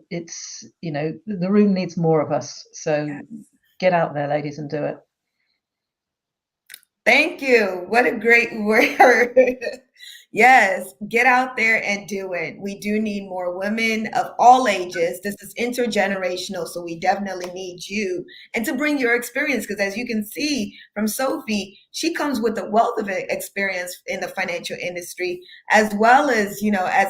It's, you know, the room needs more of us. So get out there, ladies, and do it. Thank you. What a great word. Yes, get out there and do it. We do need more women of all ages. This is intergenerational, so we definitely need you and to bring your experience because as you can see from Sophie, she comes with a wealth of experience in the financial industry as well as, you know, a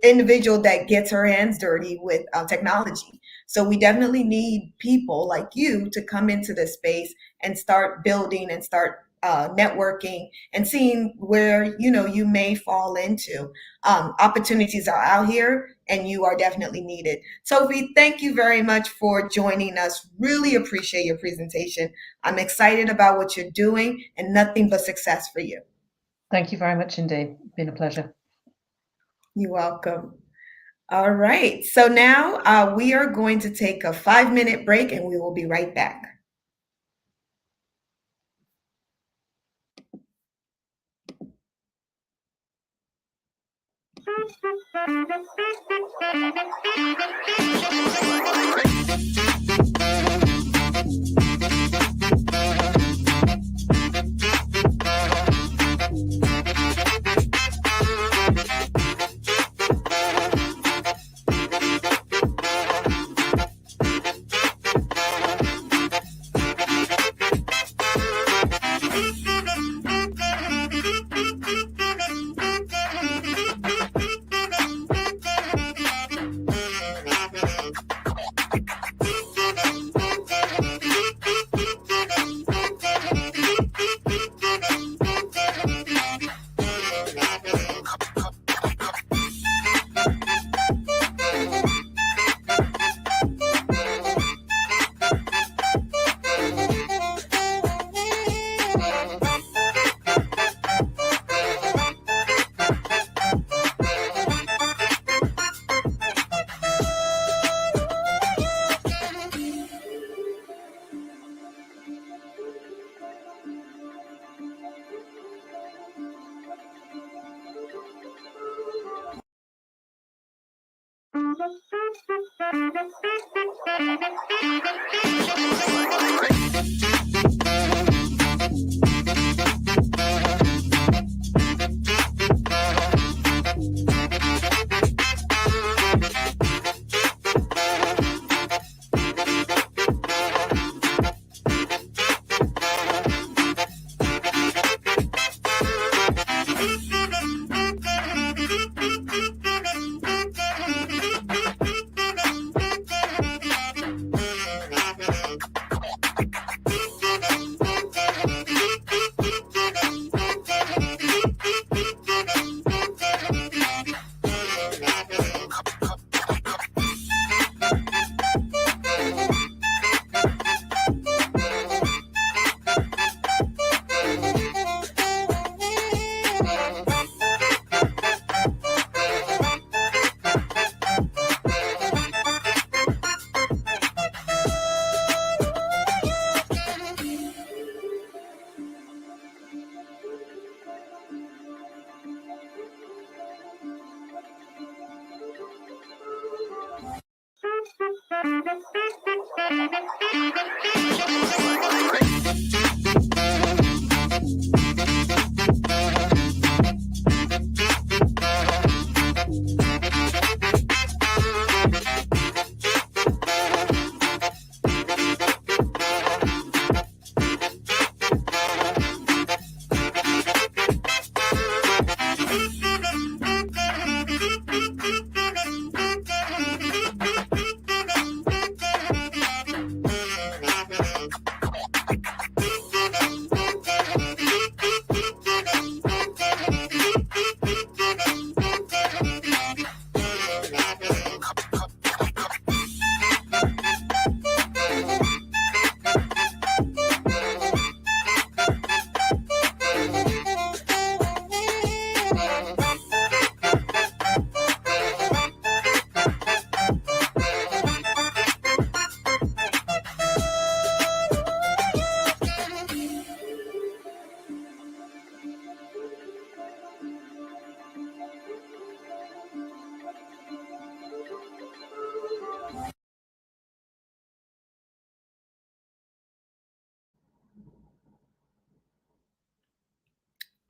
individual that gets her hands dirty with technology. So we definitely need people like you to come into this space and start building and start networking and seeing where you know you may fall into. Opportunities are out here and you are definitely needed. Sophie, thank you very much for joining us. Really appreciate your presentation. I'm excited about what you're doing and nothing but success for you. Thank you very much indeed. Been a pleasure. You're welcome. All right, so now we are going to take a 5-minute break and we will be right back.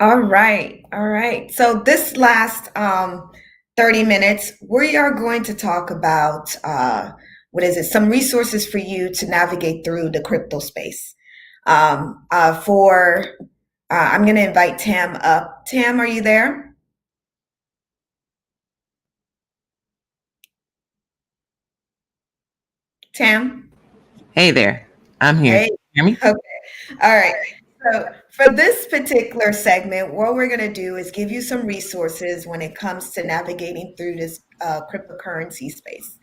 All right, all right. So this last 30 minutes, we are going to talk about what is it? Some resources for you to navigate through the crypto space. I'm going to invite Tam up. Tam, are you there? Tam? Hey there, I'm here. Hey. Can you hear me? Okay. All right. So for this particular segment, what we're going to do is give you some resources when it comes to navigating through this cryptocurrency space.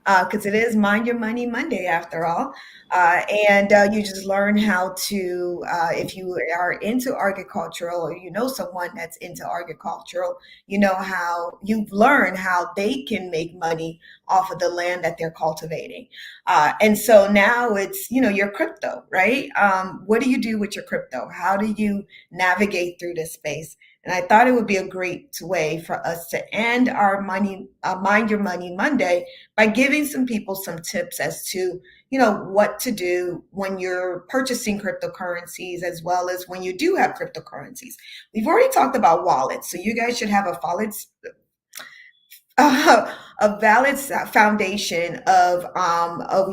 Because it is Mind Your Money Monday after all. And you just learn how to, if you are into agricultural or you know someone that's into agricultural, you know how you've learned how they can make money off of the land that they're cultivating. And so now it's, your crypto, right? What do you do with your crypto? How do you navigate through this space? And I thought it would be a great way for us to end our Mind Your Money Monday by giving some people some tips as to, what to do when you're purchasing cryptocurrencies, as well as when you do have cryptocurrencies. We've already talked about wallets, so you guys should have a valid foundation of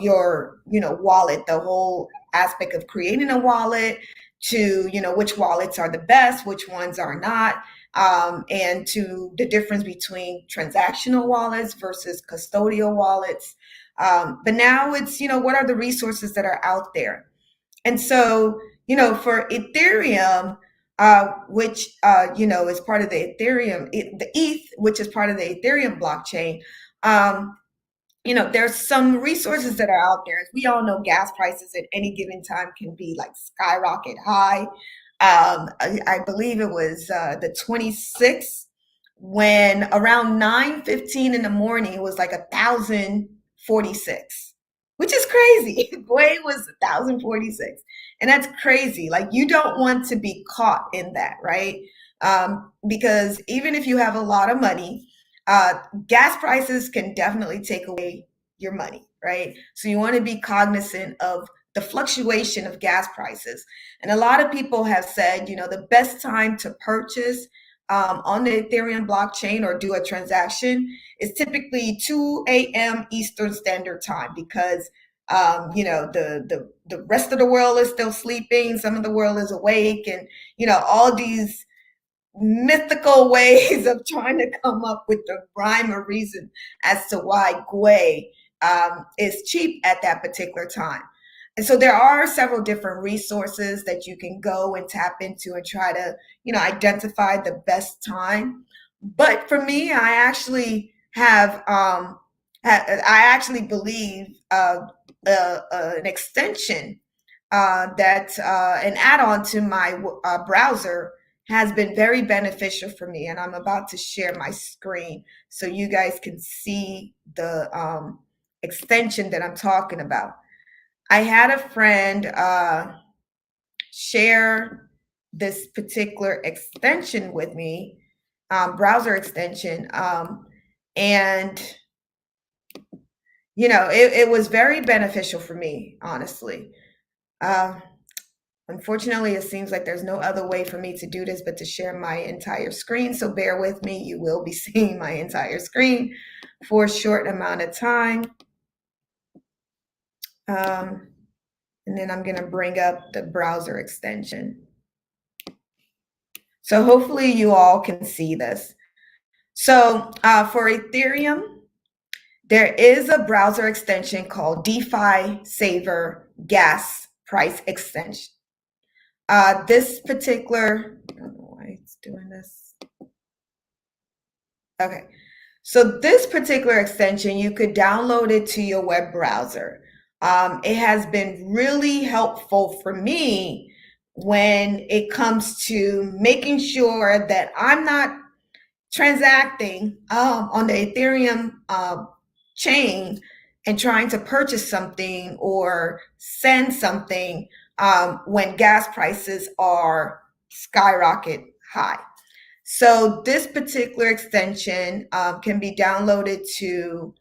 your wallet, the whole aspect of creating a wallet, to which wallets are the best, which ones are not, and to the difference between transactional wallets versus custodial wallets. But now it's what are the resources that are out there. And so, for Ethereum, which is part of the the ETH, which is part of the Ethereum blockchain. There's some resources that are out there. As we all know, gas prices at any given time can be like skyrocket high. I believe it was the 26th, when around 9:15 in the morning, it was like 1,046, which is crazy. Boy, was 1,046. And that's crazy. Like, you don't want to be caught in that, right? Because even if you have a lot of money, gas prices can definitely take away your money, right? So you want to be cognizant of the fluctuation of gas prices. And a lot of people have said, the best time to purchase on the Ethereum blockchain or do a transaction is typically 2 a.m. Eastern Standard Time, because the rest of the world is still sleeping, some of the world is awake, and all these mythical ways of trying to come up with the rhyme or reason as to why Gwei is cheap at that particular time. And so there are several different resources that you can go and tap into and try to, identify the best time. But for me, I actually believe an extension an add-on to my browser has been very beneficial for me. And I'm about to share my screen so you guys can see the extension that I'm talking about. I had a friend share this particular extension with me, browser extension. And, it was very beneficial for me, honestly. Unfortunately, it seems like there's no other way for me to do this but to share my entire screen. So bear with me. You will be seeing my entire screen for a short amount of time. And then I'm going to bring up the browser extension. So hopefully you all can see this. So for Ethereum, there is a browser extension called DeFi Saver Gas Price Extension. This particular, I don't know why it's doing this. Okay, so this particular extension, you could download it to your web browser. It has been really helpful for me when it comes to making sure that I'm not transacting on the Ethereum chain and trying to purchase something or send something when gas prices are skyrocket high. So this particular extension can be downloaded to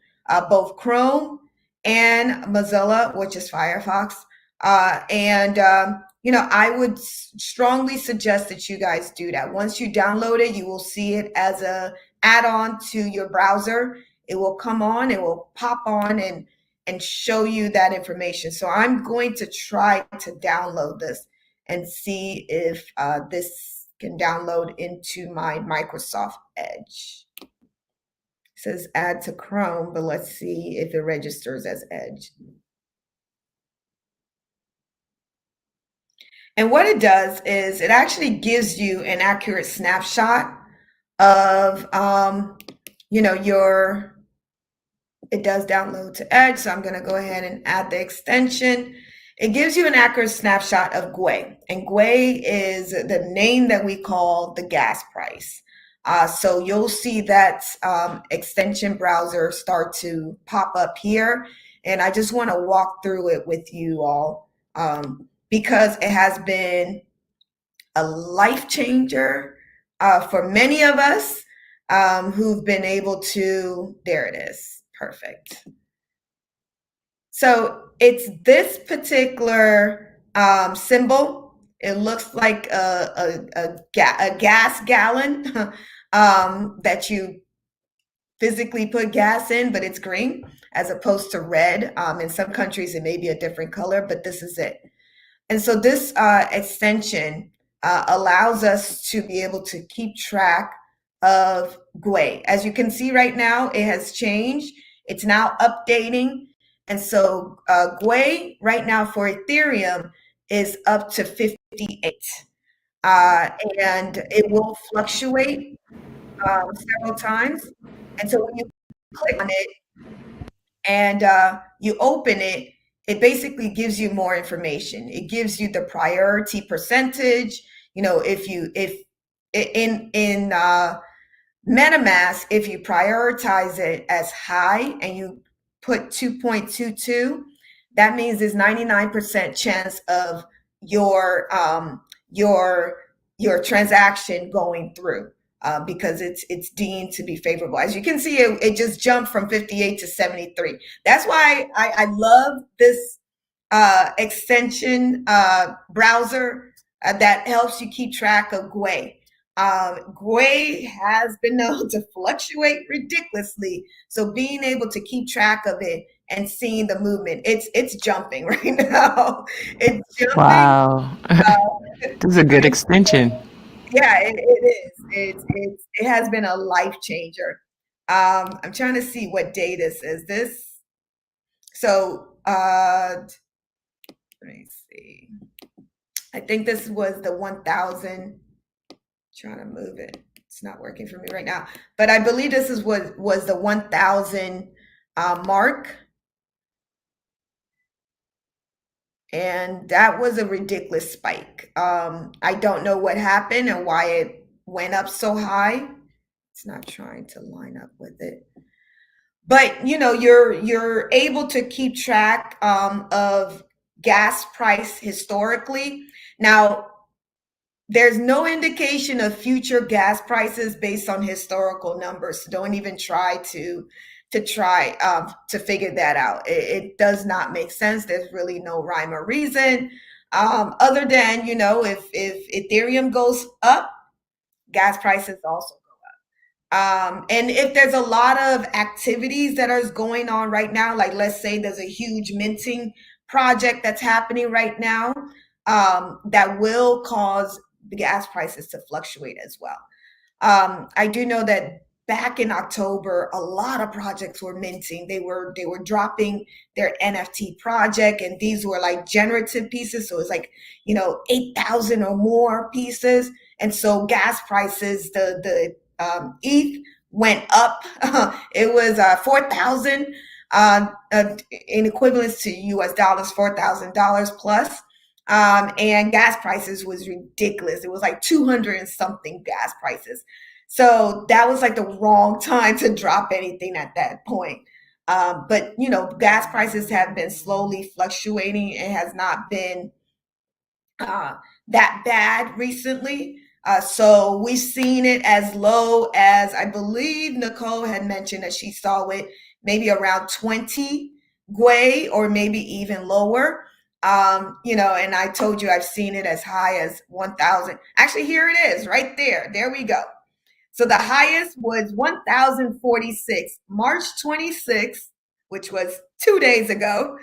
both Chrome and Mozilla, which is Firefox. I would strongly suggest that you guys do that. Once you download it, you will see it as a add-on to your browser. It will come on, it will pop on and show you that information. So I'm going to try to download this and see if this can download into my Microsoft Edge. It says add to Chrome, but let's see if it registers as Edge. And what it does is it actually gives you an accurate snapshot of, it does download to Edge. So I'm going to go ahead and add the extension. It gives you an accurate snapshot of GWE. And GWE is the name that we call the gas price. So you'll see that extension browser start to pop up here. And I just want to walk through it with you all. Because it has been a life changer for many of us who've been able to, there it is, perfect. So it's this particular symbol. It looks like a gas gallon that you physically put gas in, but it's green as opposed to red. In some countries, it may be a different color, but this is it. And so this extension allows us to be able to keep track of GWE. As you can see right now, it has changed. It's now updating. And so GWE right now for Ethereum is up to 58. And it will fluctuate several times. And so when you click on it and you open it, it basically gives you more information. It gives you the priority percentage. If in MetaMask, if you prioritize it as high and you put 2.22, that means there's 99% chance of your transaction going through. Because it's deemed to be favorable. As you can see, it just jumped from 58 to 73. That's why I love this extension browser that helps you keep track of GWE. GWE has been known to fluctuate ridiculously. So being able to keep track of it and seeing the movement, it's jumping right now. It's jumping. Wow. This is a good extension. Yeah, it is. It has been a life changer. I'm trying to see what day this is. So let me see. I think this was the 1,000. Trying to move it. It's not working for me right now. But I believe this was the 1,000 mark. And that was a ridiculous spike. I don't know what happened and why it went up so high. It's not trying to line up with it. But you're able to keep track of gas price historically. Now, there's no indication of future gas prices based on historical numbers. So don't even try to figure that out. It does not make sense. There's really no rhyme or reason other than, if Ethereum goes up, gas prices also go up. And if there's a lot of activities that are going on right now, like let's say there's a huge minting project that's happening right now, that will cause the gas prices to fluctuate as well. I do know that back in October, a lot of projects were minting. They were dropping their NFT project, and these were like generative pieces. So it's like, 8,000 or more pieces. And so gas prices, the ETH went up. It was 4,000 in equivalence to US dollars, $4,000 plus. And gas prices was ridiculous. It was like 200 and something gas prices. So that was like the wrong time to drop anything at that point. But gas prices have been slowly fluctuating. It has not been that bad recently. So we've seen it as low as, I believe Nicole had mentioned that she saw it maybe around 20 GWE or maybe even lower. And I told you I've seen it as high as 1,000. Actually, here it is right there. There we go. So the highest was 1,046, March 26th, which was 2 days ago,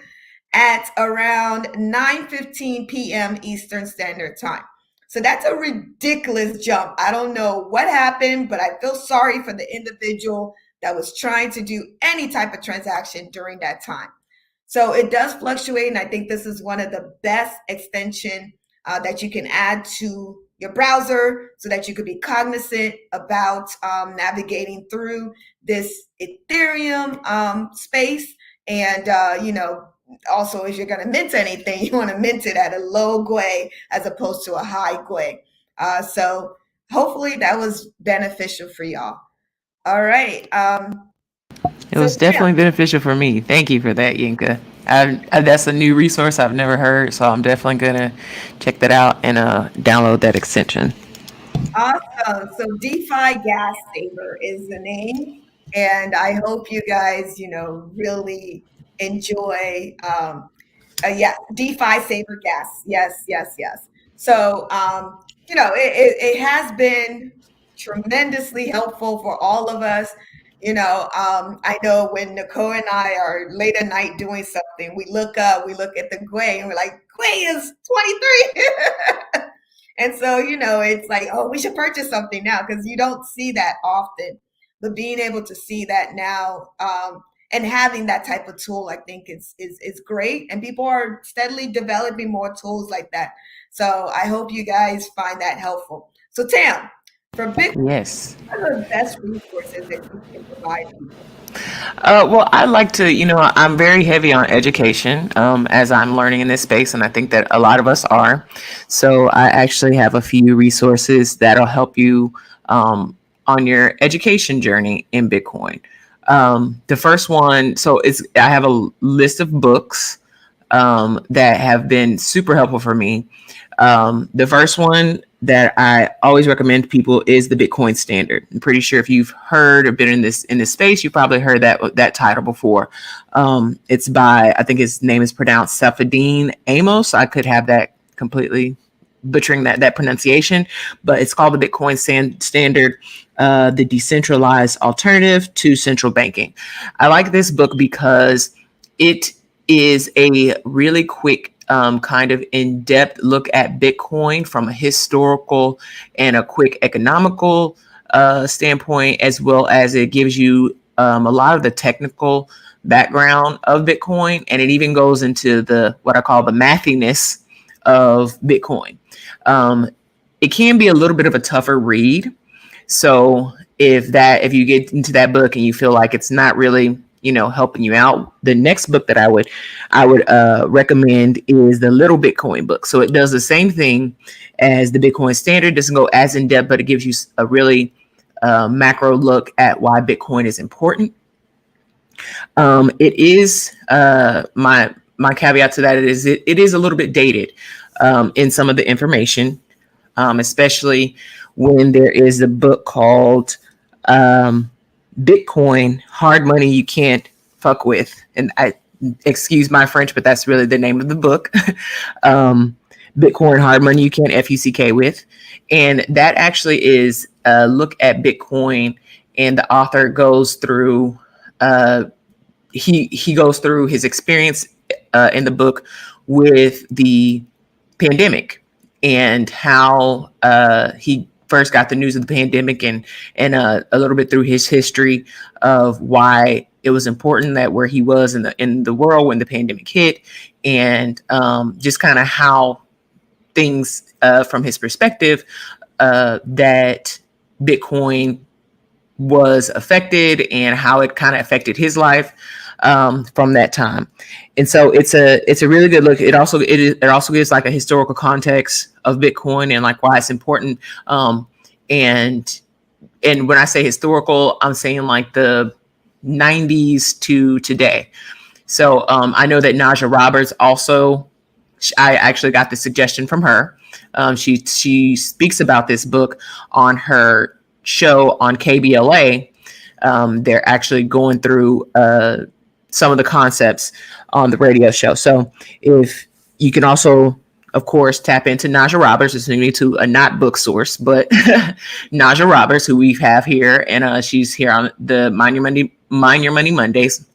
at around 9:15 p.m. Eastern Standard Time. So that's a ridiculous jump. I don't know what happened, but I feel sorry for the individual that was trying to do any type of transaction during that time. So it does fluctuate, and I think this is one of the best extension that you can add to your browser so that you could be cognizant about navigating through this Ethereum space. And, also, if you're going to mint anything, you want to mint it at a low GUI as opposed to a high GUI. So hopefully that was beneficial for y'all. All right. It was definitely beneficial for me. Thank you for that, Yinka. That's a new resource I've never heard, so I'm definitely going to check that out and download that extension. Awesome. So DeFi Gas Saver is the name. And I hope you guys, really enjoy, DeFi Saver Gas. Yes. So, it has been tremendously helpful for all of us. I know when Nicole and I are late at night doing something, we look up, we look at the GUI, and we're like, GUI is 23. And so, it's like, oh, we should purchase something now, because you don't see that often. But being able to see that now and having that type of tool, I think is great. And people are steadily developing more tools like that. So I hope you guys find that helpful. So Tam, for Bitcoin, yes, what are the best resources that you can provide people? Well, I like to, I'm very heavy on education as I'm learning in this space, and I think that a lot of us are. So I actually have a few resources that'll help you on your education journey in Bitcoin. The first one, I have a list of books that have been super helpful for me. The first one that I always recommend to people is the Bitcoin Standard. I'm pretty sure if you've heard or been in this space, you probably heard that title before. It's by, I think his name is pronounced Safadine Amos. I could have that completely butchering that pronunciation, but it's called the Bitcoin Standard, the decentralized alternative to central banking. I like this book because it is a really quick kind of in-depth look at Bitcoin from a historical and a quick economical standpoint, as well as it gives you a lot of the technical background of Bitcoin, and it even goes into what I call the mathiness of Bitcoin. It can be a little bit of a tougher read, so if you get into that book and you feel like it's not really helping you out, the next book that I would recommend is the Little Bitcoin book. So it does the same thing as the Bitcoin Standard, doesn't go as in depth, but it gives you a really macro look at why Bitcoin is important. It is my caveat to that is it is a little bit dated in some of the information, especially when there is a book called Bitcoin, Hard Money You Can't Fuck With. And I excuse my French, but that's really the name of the book. Bitcoin, Hard Money You Can't FUCK With. And that actually is a look at Bitcoin, and the author goes through he goes through his experience in the book with the pandemic and how he first got the news of the pandemic, and a little bit through his history of why it was important that where he was in the world when the pandemic hit, and just kind of how things from his perspective that Bitcoin was affected and how it kind of affected his life from that time. And so it's a really good look. It also gives like a historical context of Bitcoin and like why it's important. And when I say historical, I'm saying like the 90s to today. So I know that Najah Roberts also, I actually got the suggestion from her. She speaks about this book on her show on KBLA. They're actually going through some of the concepts on the radio show. So if You can also, of course, tap into Najah Roberts. It's new to a not book source, but Najah Roberts, who we have here, and she's here on the Mind Your Money Mondays.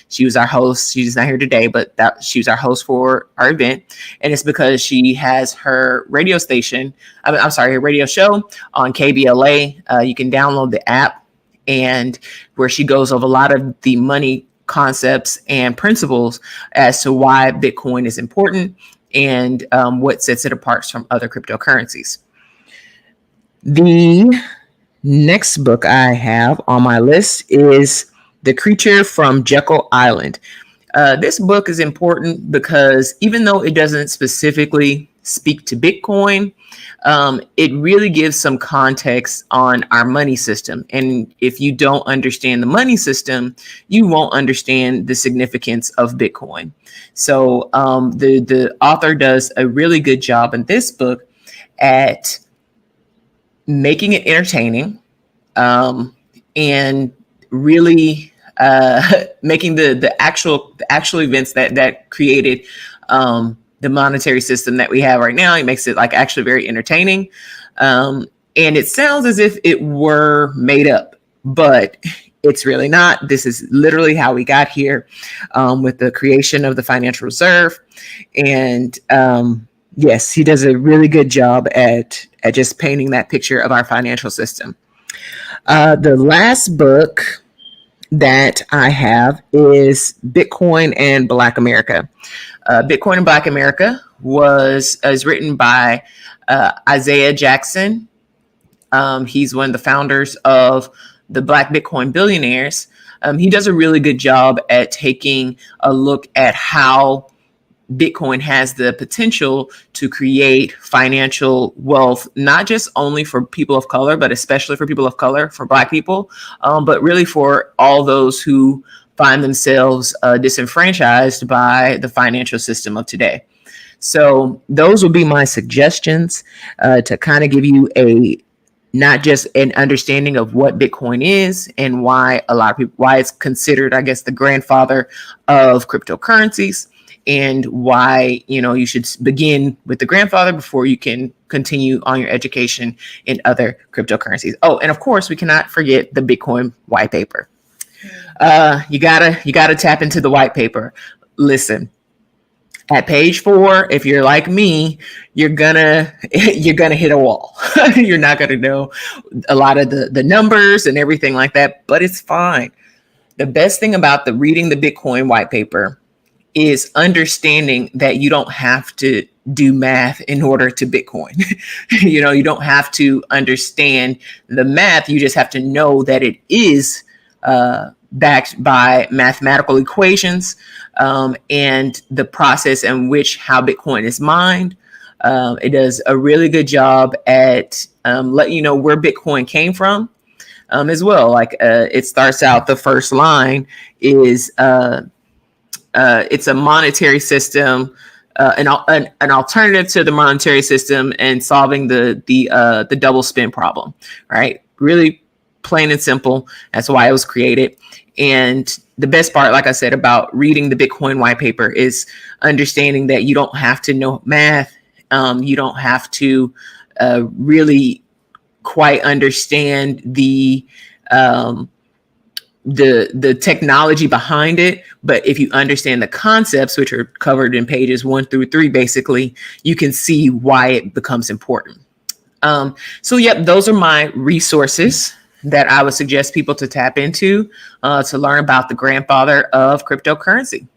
She was our host. She's not here today, but she was our host for our event, and it's because she has her radio station. Her radio show on KBLA. You can download the app, and where she goes over a lot of the money concepts and principles as to why Bitcoin is important and what sets it apart from other cryptocurrencies. The next book I have on my list is The Creature from Jekyll Island. This book is important because even though it doesn't specifically speak to Bitcoin, it really gives some context on our money system. And if you don't understand the money system, you won't understand the significance of Bitcoin. So the author does a really good job in this book at making it entertaining, and really making the actual events that created the monetary system that we have right now. He makes it like actually very entertaining. And it sounds as if it were made up, but it's really not. This is literally how we got here, with the creation of the financial reserve. And yes, he does a really good job at just painting that picture of our financial system. The last book that I have is Bitcoin and Black America. Bitcoin and Black America is written by Isaiah Jackson. He's one of the founders of the Black Bitcoin Billionaires. He does a really good job at taking a look at how Bitcoin has the potential to create financial wealth, not just only for people of color, but especially for people of color, for Black people, but really for all those who find themselves disenfranchised by the financial system of today. So those would be my suggestions to kind of give you not just an understanding of what Bitcoin is and why it's considered, I guess, the grandfather of cryptocurrencies, and why, you should begin with the grandfather before you can continue on your education in other cryptocurrencies. Oh, and of course, we cannot forget the Bitcoin white paper. You gotta tap into the white paper. Listen, at page 4, if you're like me, you're gonna hit a wall. You're not gonna know a lot of the numbers and everything like that, but it's fine. The best thing about reading the Bitcoin white paper is understanding that you don't have to do math in order to Bitcoin. You don't have to understand the math. You just have to know that it is backed by mathematical equations, and the process in which how Bitcoin is mined. It does a really good job at letting you know where Bitcoin came from, as well. Like it starts out, the first line is it's a monetary system, an alternative to the monetary system, and solving the double spend problem. Right, really plain and simple. That's why it was created. And the best part, like I said, about reading the Bitcoin white paper is understanding that you don't have to know math. You don't have to really quite understand the technology behind it. But if you understand the concepts, which are covered in pages 1 through 3, basically, you can see why it becomes important. So, yep, those are my resources that I would suggest people to tap into to learn about the grandfather of cryptocurrency.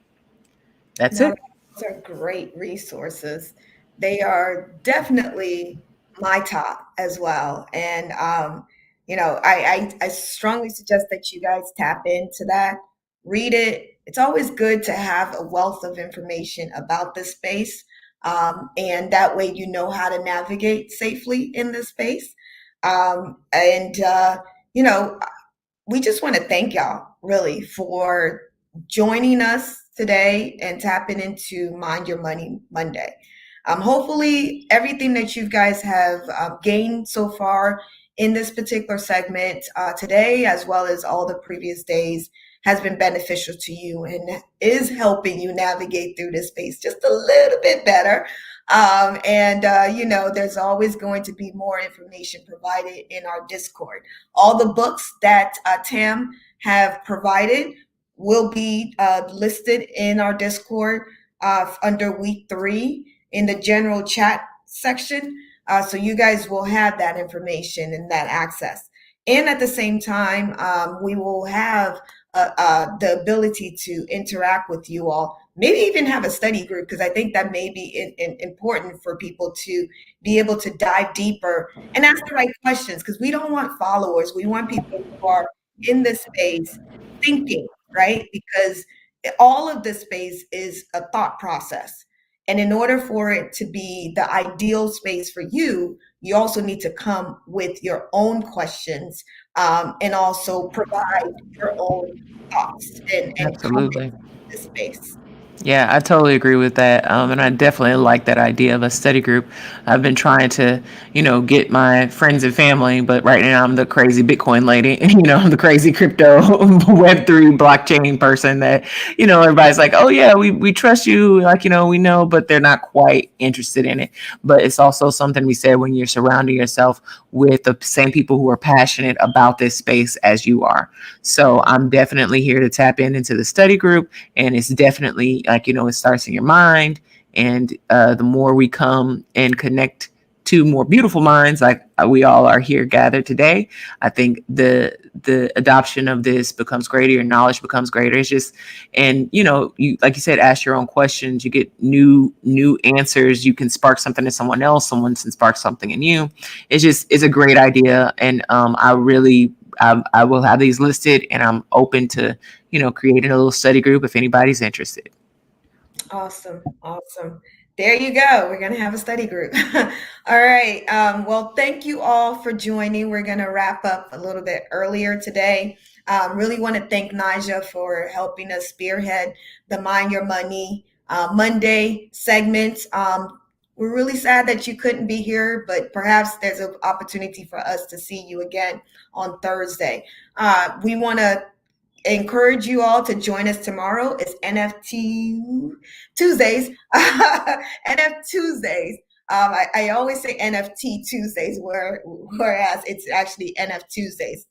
That's it. Those are great resources. They are definitely my top as well. And, I strongly suggest that you guys tap into that, read it. It's always good to have a wealth of information about this space. And that way, you know how to navigate safely in this space. We just want to thank y'all really for joining us today and tapping into Mind Your Money Monday. Hopefully everything that you guys have gained so far in this particular segment today, as well as all the previous days, has been beneficial to you and is helping you navigate through this space just a little bit better. There's always going to be more information provided in our Discord. All the books that Tam have provided will be listed in our Discord under week 3 in the general chat section. So you guys will have that information and that access. And at the same time, we will have the ability to interact with you all, maybe even have a study group, because I think that may be important for people to be able to dive deeper and ask the right questions, because we don't want followers. We want people who are in this space thinking, right? Because all of this space is a thought process. And in order for it to be the ideal space for you, you also need to come with your own questions and also provide your own thoughts and Absolutely. comments in this space. Yeah, I totally agree with that. And I definitely like that idea of a study group. I've been trying to, get my friends and family, but right now I'm the crazy Bitcoin lady. I'm the crazy crypto Web3 blockchain person that, everybody's like, oh yeah, we trust you. Like, we know, but they're not quite interested in it. But it's also something we said, when you're surrounding yourself with the same people who are passionate about this space as you are. So I'm definitely here to tap into the study group, and it's definitely it starts in your mind. And the more we come and connect to more beautiful minds, like we all are here gathered today, I think the adoption of this becomes greater, your knowledge becomes greater. It's just, and you like you said, ask your own questions, you get new answers, you can spark something in someone else, someone can spark something in you. It's a great idea. And I will have these listed, and I'm open to creating a little study group if anybody's interested. Awesome. There you go. We're going to have a study group. All right. Well, thank you all for joining. We're going to wrap up a little bit earlier today. Really want to thank Najah for helping us spearhead the Mind Your Money Monday segment. We're really sad that you couldn't be here, but perhaps there's an opportunity for us to see you again on Thursday. We want to encourage you all to join us tomorrow. It's NFT Tuesdays. NFT Tuesdays. I always say NFT Tuesdays, whereas it's actually NFT Tuesdays,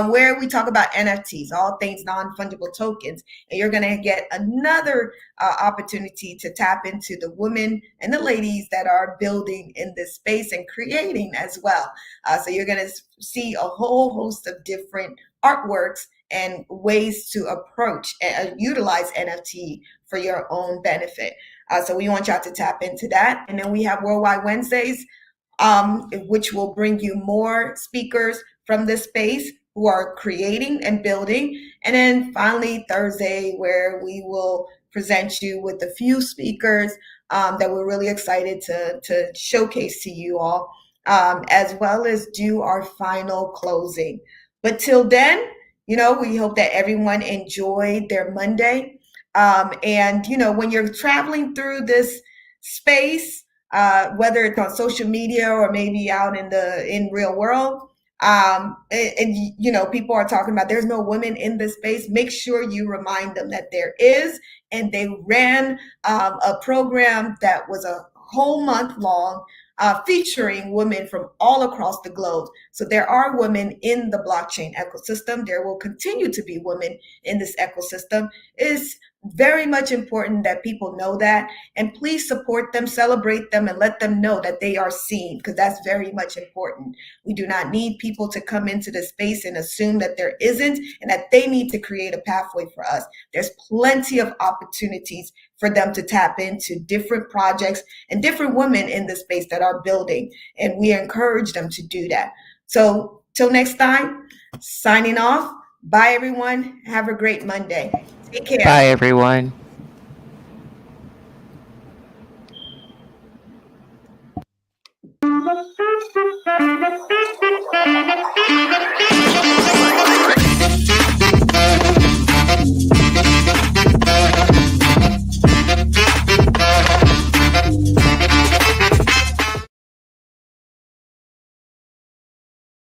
where we talk about NFTs, all things non-fungible tokens. And you're going to get another opportunity to tap into the women and the ladies that are building in this space and creating as well. So you're going to see a whole host of different artworks and ways to approach and utilize NFT for your own benefit. So we want y'all to tap into that. And then we have Worldwide Wednesdays, which will bring you more speakers from this space who are creating and building. And then finally, Thursday, where we will present you with a few speakers that we're really excited to showcase to you all, as well as do our final closing. But till then, we hope that everyone enjoyed their Monday. And when you're traveling through this space, whether it's on social media or maybe out in real world, people are talking about there's no women in this space, make sure you remind them that there is. And they ran a program that was a whole month long, featuring women from all across the globe. So there are women in the blockchain ecosystem. There will continue to be women in this ecosystem. It's very much important that people know that, and please support them, celebrate them, and let them know that they are seen, because that's very much important. We do not need people to come into the space and assume that there isn't, and that they need to create a pathway for us. There's plenty of opportunities for them to tap into different projects and different women in the space that are building, and we encourage them to do that. So till next time, signing off. Bye, everyone. Have a great Monday. Take care. Bye, everyone.